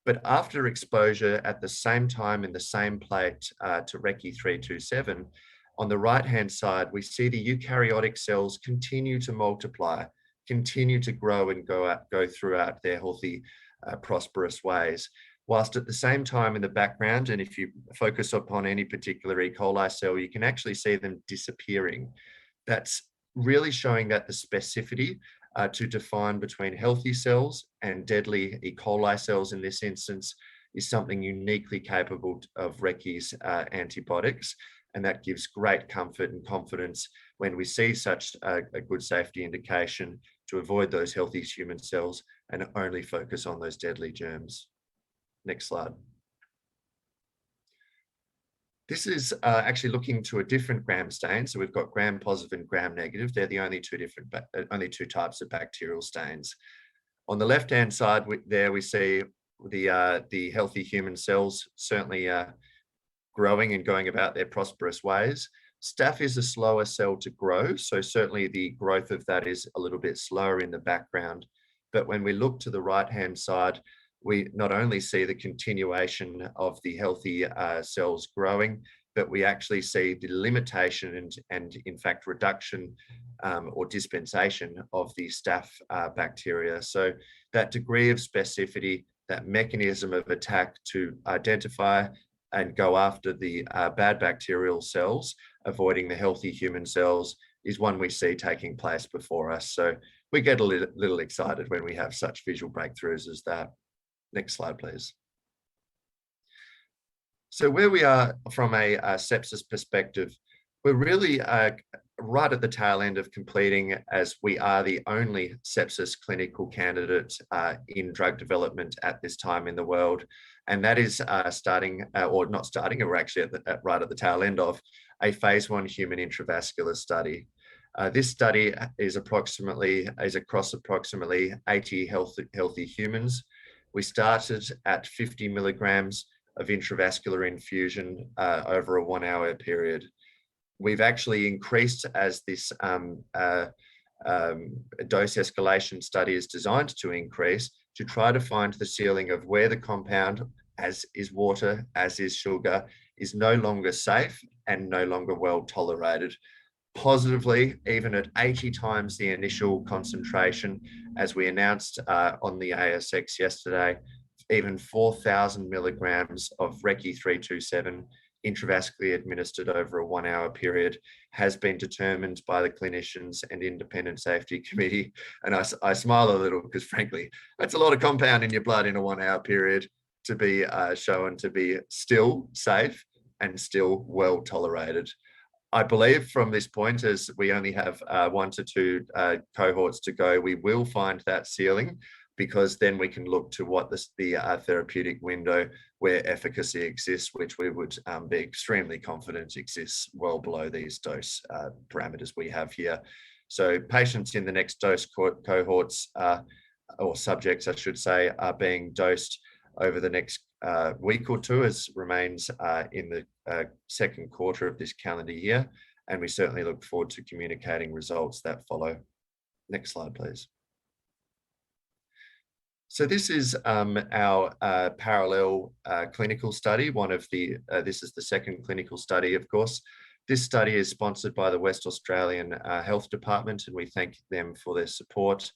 But after exposure at the same time in the same plate to Recce 327, on the right-hand side, we see the eukaryotic cells continue to multiply, continue to grow and go throughout their healthy, prosperous ways. Whilst at the same time in the background, and if you focus upon any particular E. coli cell, you can actually see them disappearing. That's really showing that the specificity to define between healthy cells and deadly E. coli cells in this instance is something uniquely capable of Recce's antibiotics. And that gives great comfort and confidence when we see such a good safety indication to avoid those healthy human cells and only focus on those deadly germs. Next slide. This is actually looking to a different gram stain. So we've got gram positive and gram negative. They're the only two types of bacterial stains. On the left-hand side there, we see the healthy human cells certainly growing and going about their prosperous ways. Staph is a slower cell to grow, so certainly the growth of that is a little bit slower in the background. But when we look to the right-hand side, we not only see the continuation of the healthy cells growing, but we actually see the limitation and in fact reduction or dispensation of the staph bacteria. So that degree of specificity, that mechanism of attack to identify and go after the bad bacterial cells, avoiding the healthy human cells, is one we see taking place before us. So we get a little excited when we have such visual breakthroughs as that. Next slide, please. So where we are from a sepsis perspective, we're really right at the tail end of completing, as we are the only sepsis clinical candidate in drug development at this time in the world. And that is starting, or not starting, we're actually right at the tail end of a phase 1 human intravascular study. This study is across approximately 80 healthy humans. We started at 50 milligrams of intravascular infusion over a 1-hour period. We've actually increased as this dose escalation study is designed to increase, to try to find the ceiling of where the compound, as is water, as is sugar, is no longer safe and no longer well tolerated. Positively, even at 80 times the initial concentration, as we announced on the ASX yesterday, even 4,000 milligrams of Recce 327 intravascularly administered over a 1-hour period has been determined by the clinicians and independent safety committee. And I smile a little because frankly, that's a lot of compound in your blood in a 1-hour period to be shown to be still safe and still well tolerated. I believe from this point, as we only have 1 to 2 cohorts to go, we will find that ceiling, because then we can look to what the therapeutic window where efficacy exists, which we would be extremely confident exists well below these dose parameters we have here. So patients in the next dose cohorts, or subjects, I should say, are being dosed over the next week or two, as remains in the second quarter of this calendar year. And we certainly look forward to communicating results that follow. Next slide, please. So this is our parallel clinical study. This is the second clinical study, of course. This study is sponsored by the West Australian Health Department, and we thank them for their support.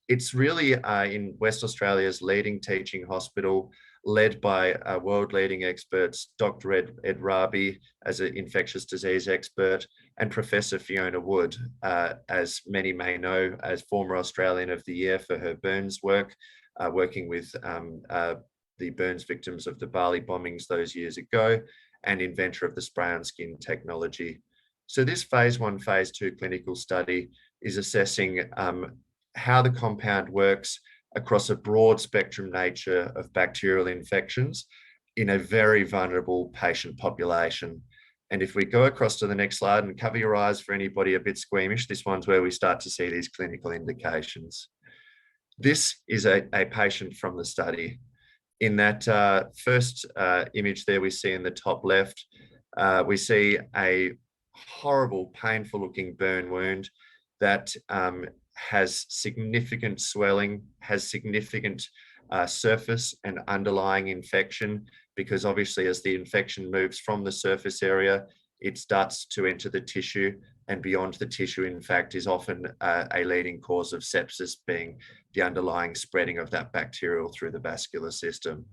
It's really in West Australia's leading teaching hospital, led by world-leading experts, Dr. Ed Rabi as an infectious disease expert, and Professor Fiona Wood, as many may know, as former Australian of the Year for her burns work, working with the burns victims of the Bali bombings those years ago, and inventor of the spray-on skin technology. So this phase 1, phase 2 clinical study is assessing how the compound works across a broad spectrum nature of bacterial infections in a very vulnerable patient population. And if we go across to the next slide and cover your eyes for anybody a bit squeamish, this one's where we start to see these clinical indications. This is a patient from the study. In that first image there we see in the top left, we see a horrible, painful looking burn wound that has significant swelling, has significant surface and underlying infection, because obviously as the infection moves from the surface area, it starts to enter the tissue, and beyond the tissue, in fact, is often a leading cause of sepsis, being the underlying spreading of that bacterial through the vascular system.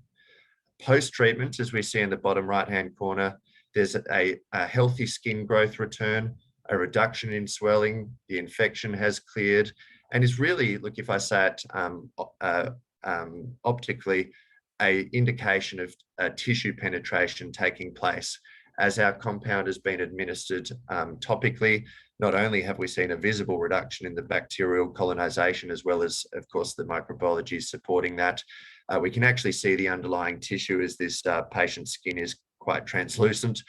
Post-treatment, as we see in the bottom right-hand corner, there's a healthy skin growth return, a reduction in swelling, the infection has cleared, and is really, look, if I say it optically, an indication of tissue penetration taking place. As our compound has been administered topically, not only have we seen a visible reduction in the bacterial colonization, as well as, of course, the microbiology supporting that, we can actually see the underlying tissue as this patient's skin is quite translucent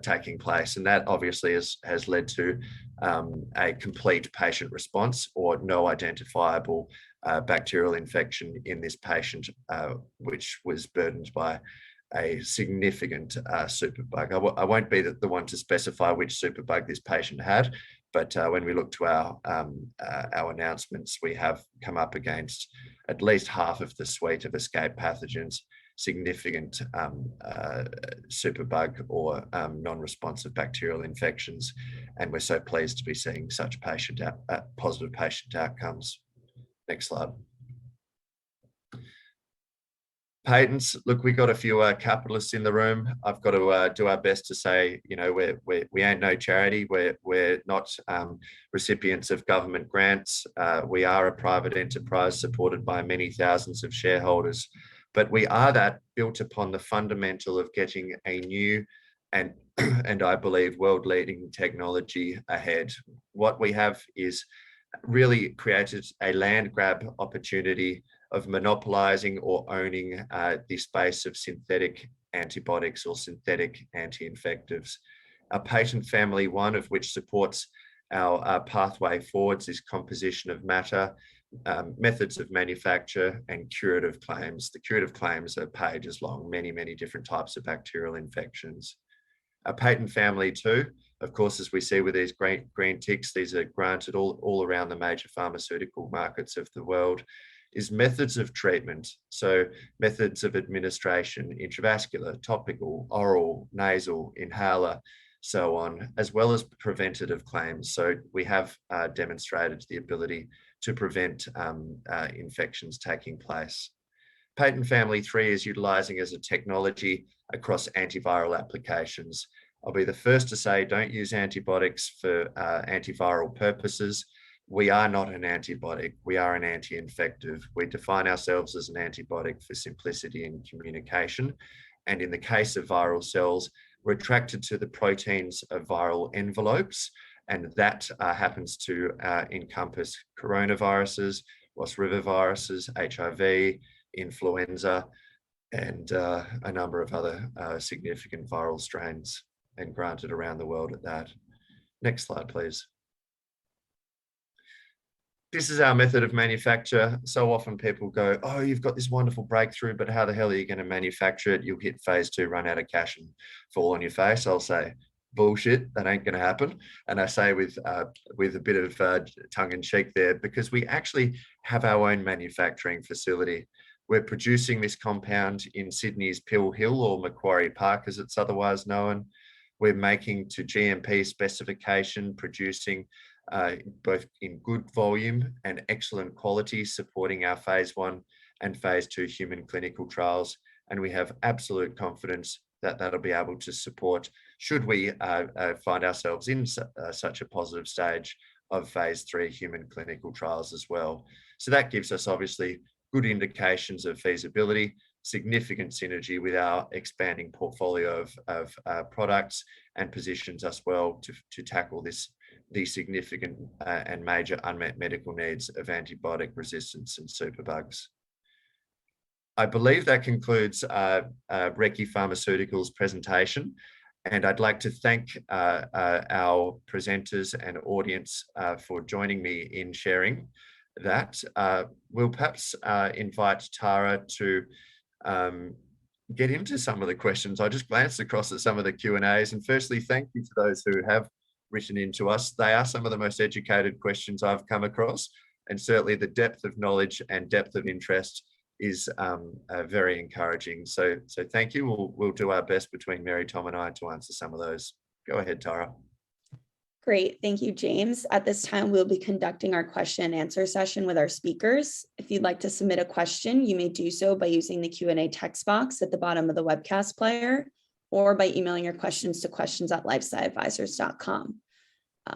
taking place. And that obviously has led to a complete patient response, or no identifiable bacterial infection in this patient, which was burdened by a significant superbug. I won't be the one to specify which superbug this patient had, but when we look to our announcements, we have come up against at least half of the suite of escape pathogens, significant superbug or non-responsive bacterial infections, and we're so pleased to be seeing such positive patient outcomes. Next slide. Patents, look, we got a few capitalists in the room. I've got to do our best to say, you know, we ain't no charity. We're not recipients of government grants. We are a private enterprise supported by many thousands of shareholders, but we are that built upon the fundamental of getting a new and I believe world-leading technology ahead. What we have is really created a land grab opportunity of monopolizing or owning the space of synthetic antibiotics or synthetic anti-infectives. Our patent family, one of which supports our pathway forwards, is composition of matter, methods of manufacture, and curative claims. The curative claims are pages long, many, many different types of bacterial infections. Our patent family too, of course, as we see with these green ticks, these are granted all around the major pharmaceutical markets of the world, is methods of treatment. So methods of administration, intravascular, topical, oral, nasal, inhaler, so on, as well as preventative claims. So we have demonstrated the ability to prevent infections taking place. Patent family 3 is utilizing as a technology across antiviral applications. I'll be the first to say, don't use antibiotics for antiviral purposes. We are not an antibiotic, we are an anti-infective. We define ourselves as an antibiotic for simplicity in communication. And in the case of viral cells, we're attracted to the proteins of viral envelopes, and that happens to encompass coronaviruses, Ross River viruses, HIV, influenza, and a number of other significant viral strains, and granted around the world at that. Next slide, please. This is our method of manufacture. So often people go, oh, you've got this wonderful breakthrough, but how the hell are you going to manufacture it? You'll hit phase 2, run out of cash and fall on your face. I'll say, bullshit, that ain't going to happen. And I say with a bit of tongue in cheek there, because we actually have our own manufacturing facility. We're producing this compound in Sydney's Pill Hill, or Macquarie Park as it's otherwise known. We're making to GMP specification, producing both in good volume and excellent quality, supporting our phase 1 and phase 2 human clinical trials. And we have absolute confidence that that'll be able to support, should we find ourselves in such a positive stage of phase 3 human clinical trials as well. So that gives us obviously good indications of feasibility, significant synergy with our expanding portfolio of products, and positions us well to tackle these significant and major unmet medical needs of antibiotic resistance and superbugs. I believe that concludes Recce Pharmaceuticals' presentation, and I'd like to thank our presenters and audience for joining me in sharing that. We'll perhaps invite Tara to get into some of the questions. I just glanced across at some of the Q&As, and firstly, thank you to those who have written into us. They are some of the most educated questions I've come across, and certainly the depth of knowledge and depth of interest is very encouraging. So thank you. We'll do our best between Mary, Tom, and I to answer some of those. Go ahead, Tara. Great. Thank you, James. At this time, we'll be conducting our question and answer session with our speakers. If you'd like to submit a question, you may do so by using the Q&A text box at the bottom of the webcast player, or by emailing your questions to questions@lifesciadvisors.com.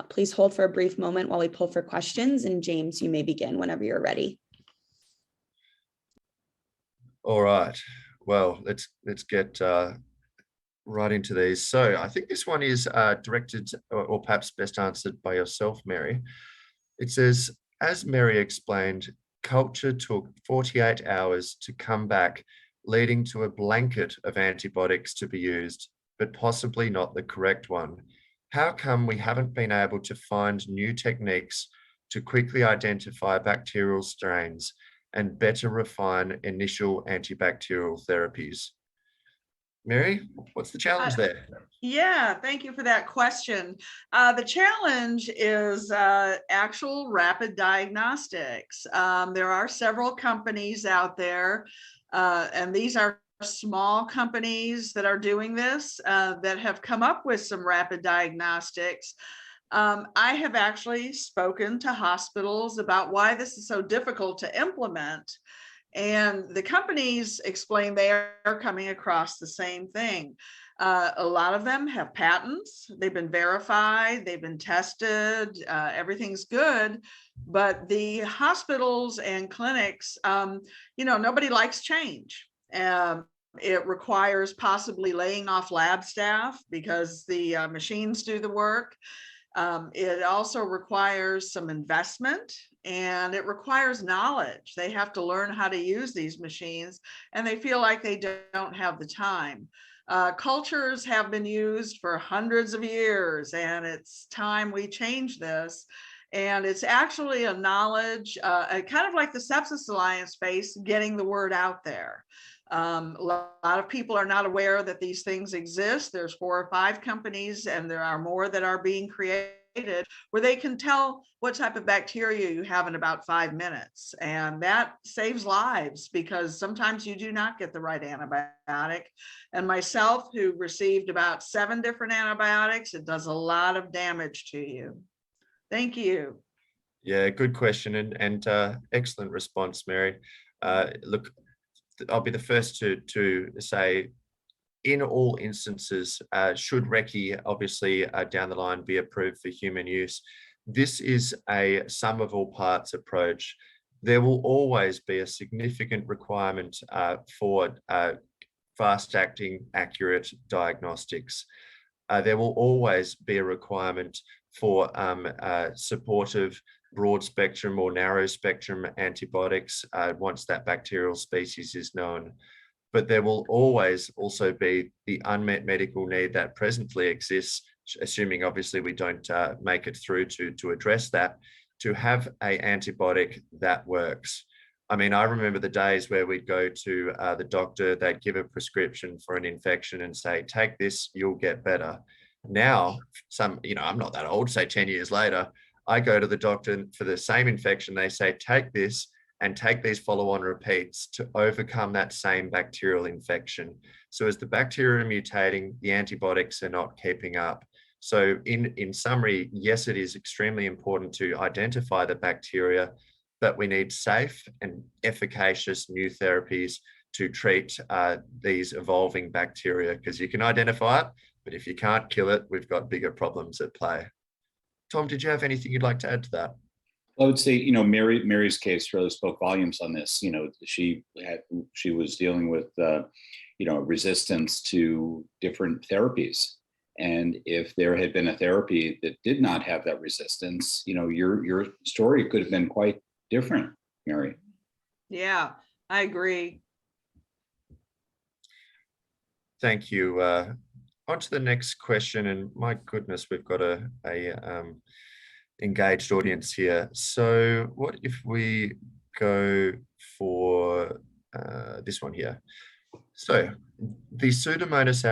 Please hold for a brief moment while we pull for questions, and James, you may begin whenever you're ready. All right. Well, let's get right into these. So I think this one is directed, or perhaps best answered by yourself, Mary. It says, as Mary explained, culture took 48 hours to come back, leading to a blanket of antibiotics to be used, but possibly not the correct one. How come we haven't been able to find new techniques to quickly identify bacterial strains and better refine initial antibacterial therapies? Mary, what's the challenge there? Yeah, thank you for that question. The challenge is actual rapid diagnostics. There are several companies out there, and these are small companies that are doing this, that have come up with some rapid diagnostics. I have actually spoken to hospitals about why this is so difficult to implement. And the companies explain they are coming across the same thing. A lot of them have patents, they've been verified, they've been tested, everything's good. But the hospitals and clinics, nobody likes change. It requires possibly laying off lab staff because the machines do the work. It also requires some investment, and it requires knowledge. They have to learn how to use these machines, and they feel like they don't have the time. Cultures have been used for hundreds of years, and it's time we change this. And it's actually a knowledge, kind of like the Sepsis Alliance space, getting the word out there. A lot of people are not aware that these things exist. There's 4 or 5 companies, and there are more that are being created, where they can tell what type of bacteria you have in about 5 minutes. And that saves lives, because sometimes you do not get the right antibiotic. And myself, who received about 7 different antibiotics, it does a lot of damage to you. Thank you. Yeah, good question, and excellent response, Mary. Look, I'll be the first to say, in all instances, should Recce obviously down the line be approved for human use, this is a sum of all parts approach. There will always be a significant requirement for fast-acting, accurate diagnostics. There will always be a requirement for supportive, broad spectrum or narrow spectrum antibiotics once that bacterial species is known. But there will always also be the unmet medical need that presently exists, assuming obviously we don't make it through to address that, to have an antibiotic that works. I mean, I remember the days where we'd go to the doctor, they'd give a prescription for an infection and say, take this, you'll get better. Now, I'm not that old, say 10 years later, I go to the doctor for the same infection, they say, take this and take these follow-on repeats to overcome that same bacterial infection. So as the bacteria are mutating, the antibiotics are not keeping up. So in summary, yes, it is extremely important to identify the bacteria, but we need safe and efficacious new therapies to treat these evolving bacteria, because you can identify it, but if you can't kill it, we've got bigger problems at play. Tom, did you have anything you'd like to add to that? I would say, Mary's case really spoke volumes on this. She was dealing with, resistance to different therapies. And if there had been a therapy that did not have that resistance, your story could have been quite different, Mary. Yeah, I agree. Thank you. On to the next question, and my goodness, we've got a engaged audience here. So what if we go for this one here? So the Pseudomonas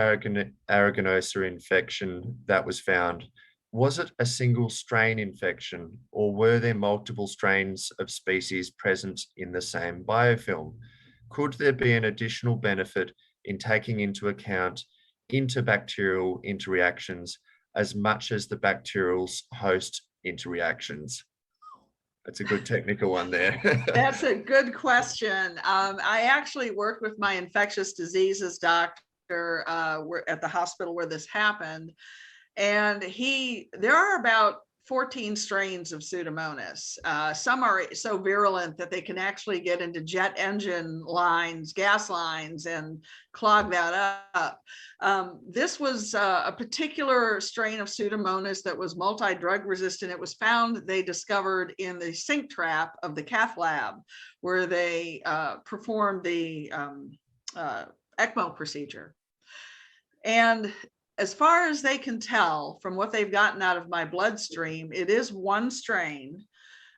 aeruginosa infection that was found, was it a single strain infection, or were there multiple strains of species present in the same biofilm? Could there be an additional benefit in taking into account interbacterial interreactions as much as the bacterial's host interreactions? That's a good technical one there. That's a good question. I actually worked with my infectious diseases doctor at the hospital where this happened. And there are about 14 strains of Pseudomonas. Some are so virulent that they can actually get into jet engine lines, gas lines, and clog that up. This was a particular strain of Pseudomonas that was multi-drug resistant. It was found, they discovered, in the sink trap of the cath lab, where they performed the ECMO procedure. And as far as they can tell from what they've gotten out of my bloodstream, it is one strain.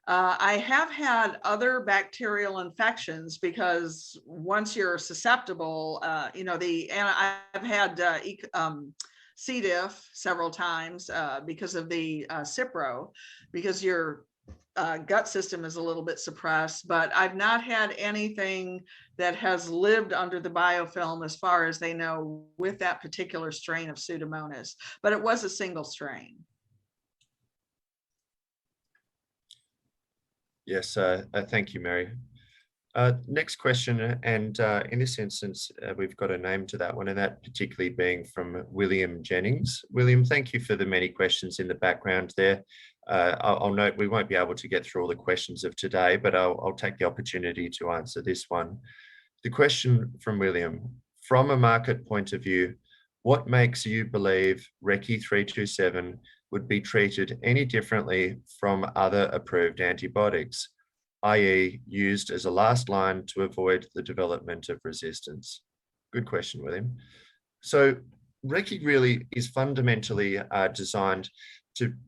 I have had other bacterial infections, because once you're susceptible, I've had C. diff several times because of the Cipro, because your gut system is a little bit suppressed, but I've not had anything that has lived under the biofilm, as far as they know, with that particular strain of Pseudomonas, but it was a single strain. Yes, thank you, Mary. Next question, and in this instance, we've got a name to that one, and that particularly being from William Jennings. William, thank you for the many questions in the background there. I'll note we won't be able to get through all the questions of today, but I'll take the opportunity to answer this one. The question from William: from a market point of view, what makes you believe Recce 327 would be treated any differently from other approved antibiotics, i.e. used as a last line to avoid the development of resistance? Good question, William. So Recce really is fundamentally designed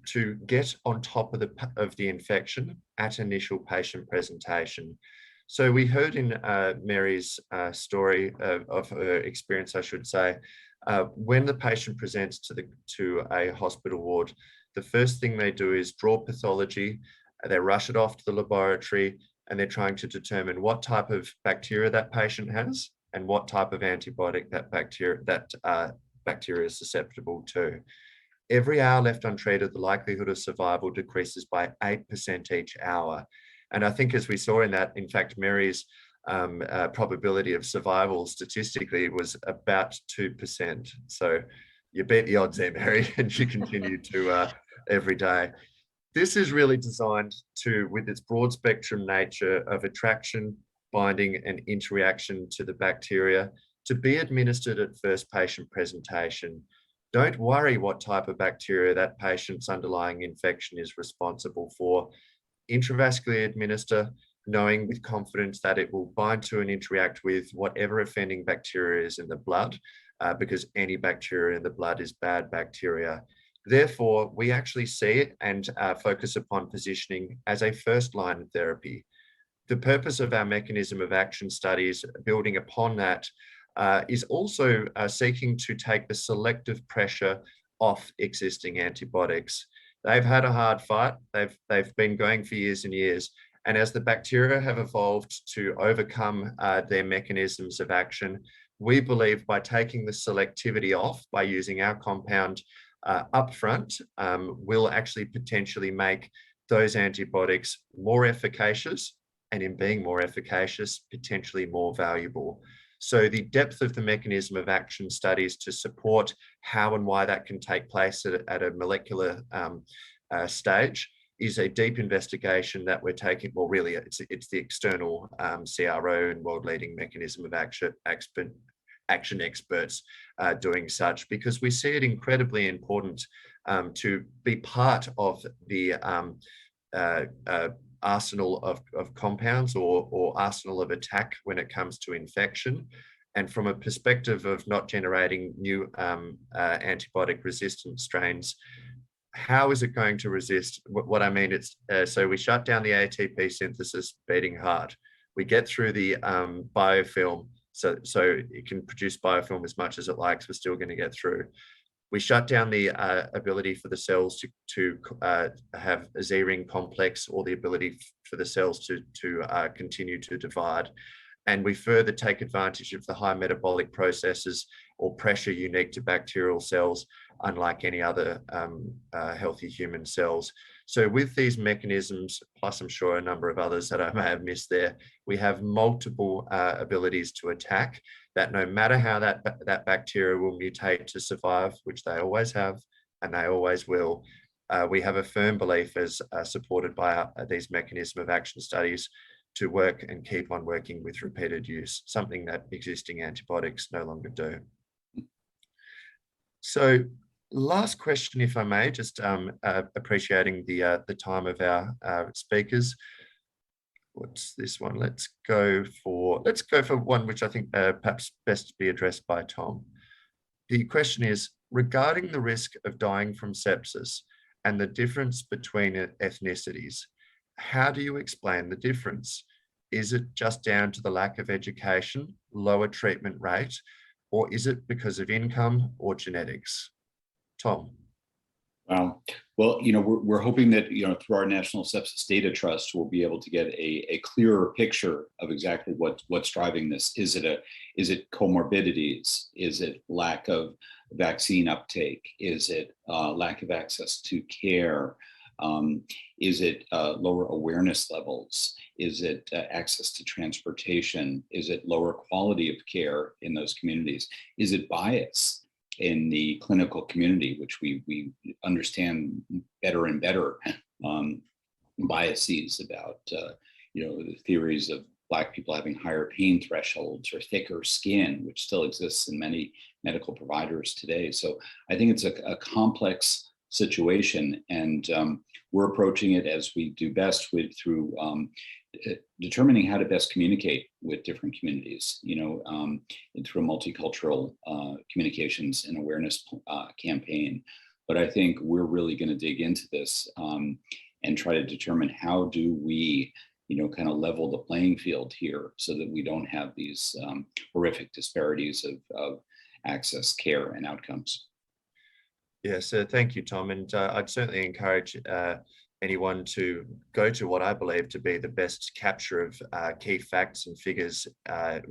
to get on top of the infection at initial patient presentation. So we heard in Mary's story of her experience, I should say, when the patient presents to a hospital ward, the first thing they do is draw pathology. They rush it off to the laboratory, and they're trying to determine what type of bacteria that patient has and what type of antibiotic that bacteria is susceptible to. Every hour left untreated, the likelihood of survival decreases by 8% each hour. And I think, as we saw in that, in fact, Mary's probability of survival statistically was about 2%. So you beat the odds there, Mary, and you continue to every day. This is really designed to, with its broad spectrum nature of attraction, binding, and interaction to the bacteria, to be administered at first patient presentation. Don't worry what type of bacteria that patient's underlying infection is responsible for. Intravascularly administer, knowing with confidence that it will bind to and interact with whatever offending bacteria is in the blood, because any bacteria in the blood is bad bacteria. Therefore, we actually see it and focus upon positioning as a first-line therapy. The purpose of our mechanism of action studies, building upon that, is also seeking to take the selective pressure off existing antibiotics. They've had a hard fight. They've been going for years and years. And as the bacteria have evolved to overcome their mechanisms of action, we believe by taking the selectivity off, by using our compound upfront will actually potentially make those antibiotics more efficacious, and in being more efficacious, potentially more valuable. So the depth of the mechanism of action studies to support how and why that can take place at a molecular stage is a deep investigation that we're taking. Well, really, it's the external CRO and world-leading mechanism of action experts doing such, because we see it incredibly important to be part of the arsenal of compounds or arsenal of attack when it comes to infection. And from a perspective of not generating new antibiotic resistant strains, how is it going to resist? What I mean, it's so we shut down the ATP synthesis beating heart. We get through the biofilm, so it can produce biofilm as much as it likes. We're still going to get through. We shut down the ability for the cells to have a Z-ring complex, or the ability for the cells to continue to divide. And we further take advantage of the high metabolic processes or pressure unique to bacterial cells, unlike any other healthy human cells. So with these mechanisms, plus I'm sure a number of others that I may have missed there, we have multiple abilities to attack that, no matter how that bacteria will mutate to survive, which they always have and they always will, we have a firm belief, as supported by these mechanism of action studies, to work and keep on working with repeated use, something that existing antibiotics no longer do. So last question, if I may, just appreciating the time of our speakers. What's this one? Let's go for one which I think perhaps best to be addressed by Tom. The question is, regarding the risk of dying from sepsis and the difference between ethnicities, how do you explain the difference? Is it just down to the lack of education, lower treatment rate, or is it because of income or genetics? Tom. Well, we're hoping that, through our National Sepsis Data Trust, we'll be able to get a clearer picture of exactly what's driving this. Is it comorbidities? Is it lack of vaccine uptake? Is it lack of access to care? Is it lower awareness levels? Is it access to transportation? Is it lower quality of care in those communities? Is it bias in the clinical community, which we understand better and better, biases about, the theories of Black people having higher pain thresholds or thicker skin, which still exists in many medical providers today. So I think it's a complex situation, and we're approaching it as we do best through determining how to best communicate with different communities, and through a multicultural communications and awareness campaign. But I think we're really going to dig into this and try to determine how do we, kind of level the playing field here so that we don't have these horrific disparities of access, care, and outcomes. Yes, thank you, Tom. And I'd certainly encourage anyone to go to what I believe to be the best capture of key facts and figures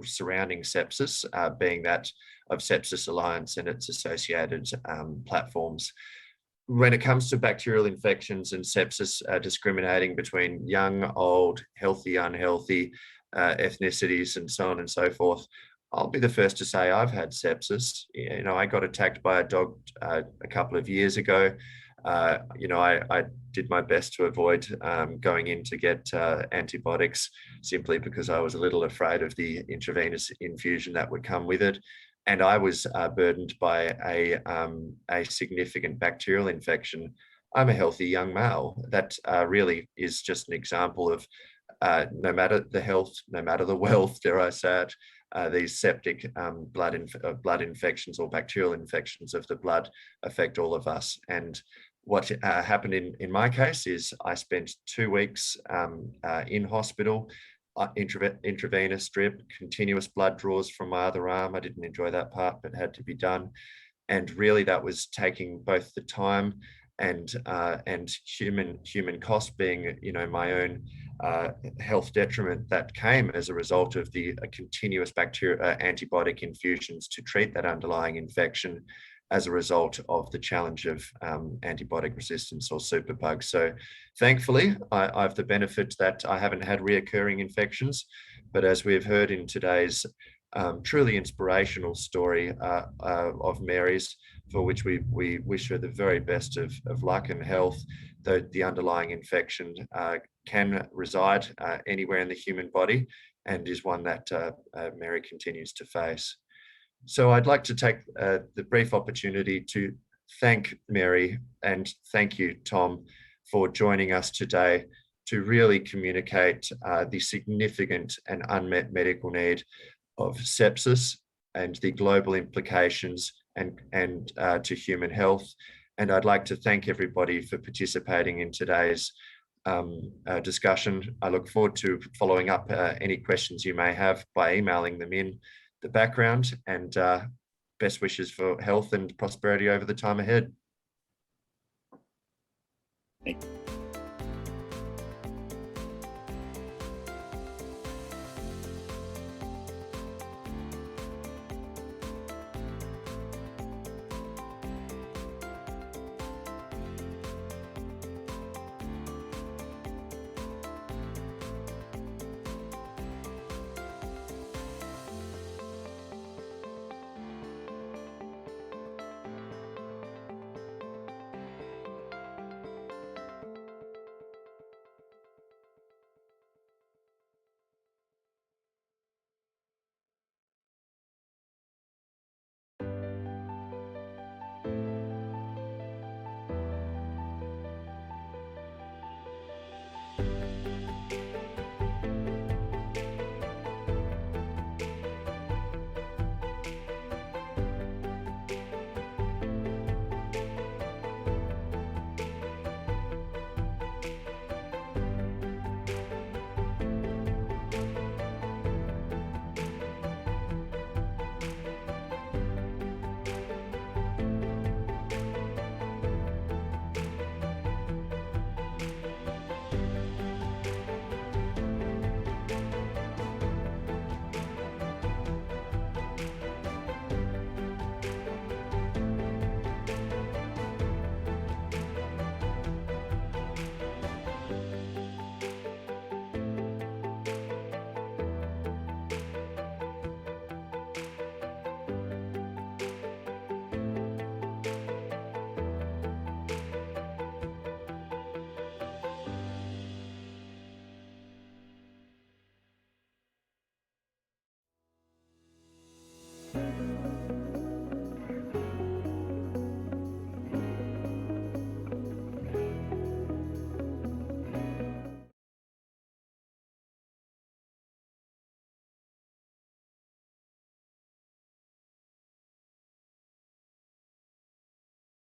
surrounding sepsis, being that of Sepsis Alliance and its associated platforms. When it comes to bacterial infections and sepsis, discriminating between young, old, healthy, unhealthy, ethnicities, and so on and so forth, I'll be the first to say I've had sepsis. I got attacked by a dog a couple of years ago. I did my best to avoid going in to get antibiotics, simply because I was a little afraid of the intravenous infusion that would come with it. And I was burdened by a significant bacterial infection. I'm a healthy young male. That really is just an example of no matter the health, no matter the wealth, dare I say it, these septic blood infections or bacterial infections of the blood affect all of us. And what happened in my case is I spent 2 weeks in hospital, intravenous drip, continuous blood draws from my other arm. I didn't enjoy that part, but had to be done. And really that was taking both the time and human cost, being, my own health detriment that came as a result of the continuous antibiotic infusions to treat that underlying infection. as a result of the challenge of antibiotic resistance or superbugs. So thankfully, I have the benefit that I haven't had reoccurring infections, but as we've heard in today's truly inspirational story of Mary's, for which we wish her the very best of luck and health, though the underlying infection can reside anywhere in the human body and is one that Mary continues to face. So I'd like to take the brief opportunity to thank Mary and thank you, Tom, for joining us today to really communicate the significant and unmet medical need of sepsis and the global implications and to human health. And I'd like to thank everybody for participating in today's discussion. I look forward to following up any questions you may have by emailing them in the background, and best wishes for health and prosperity over the time ahead. Thank you.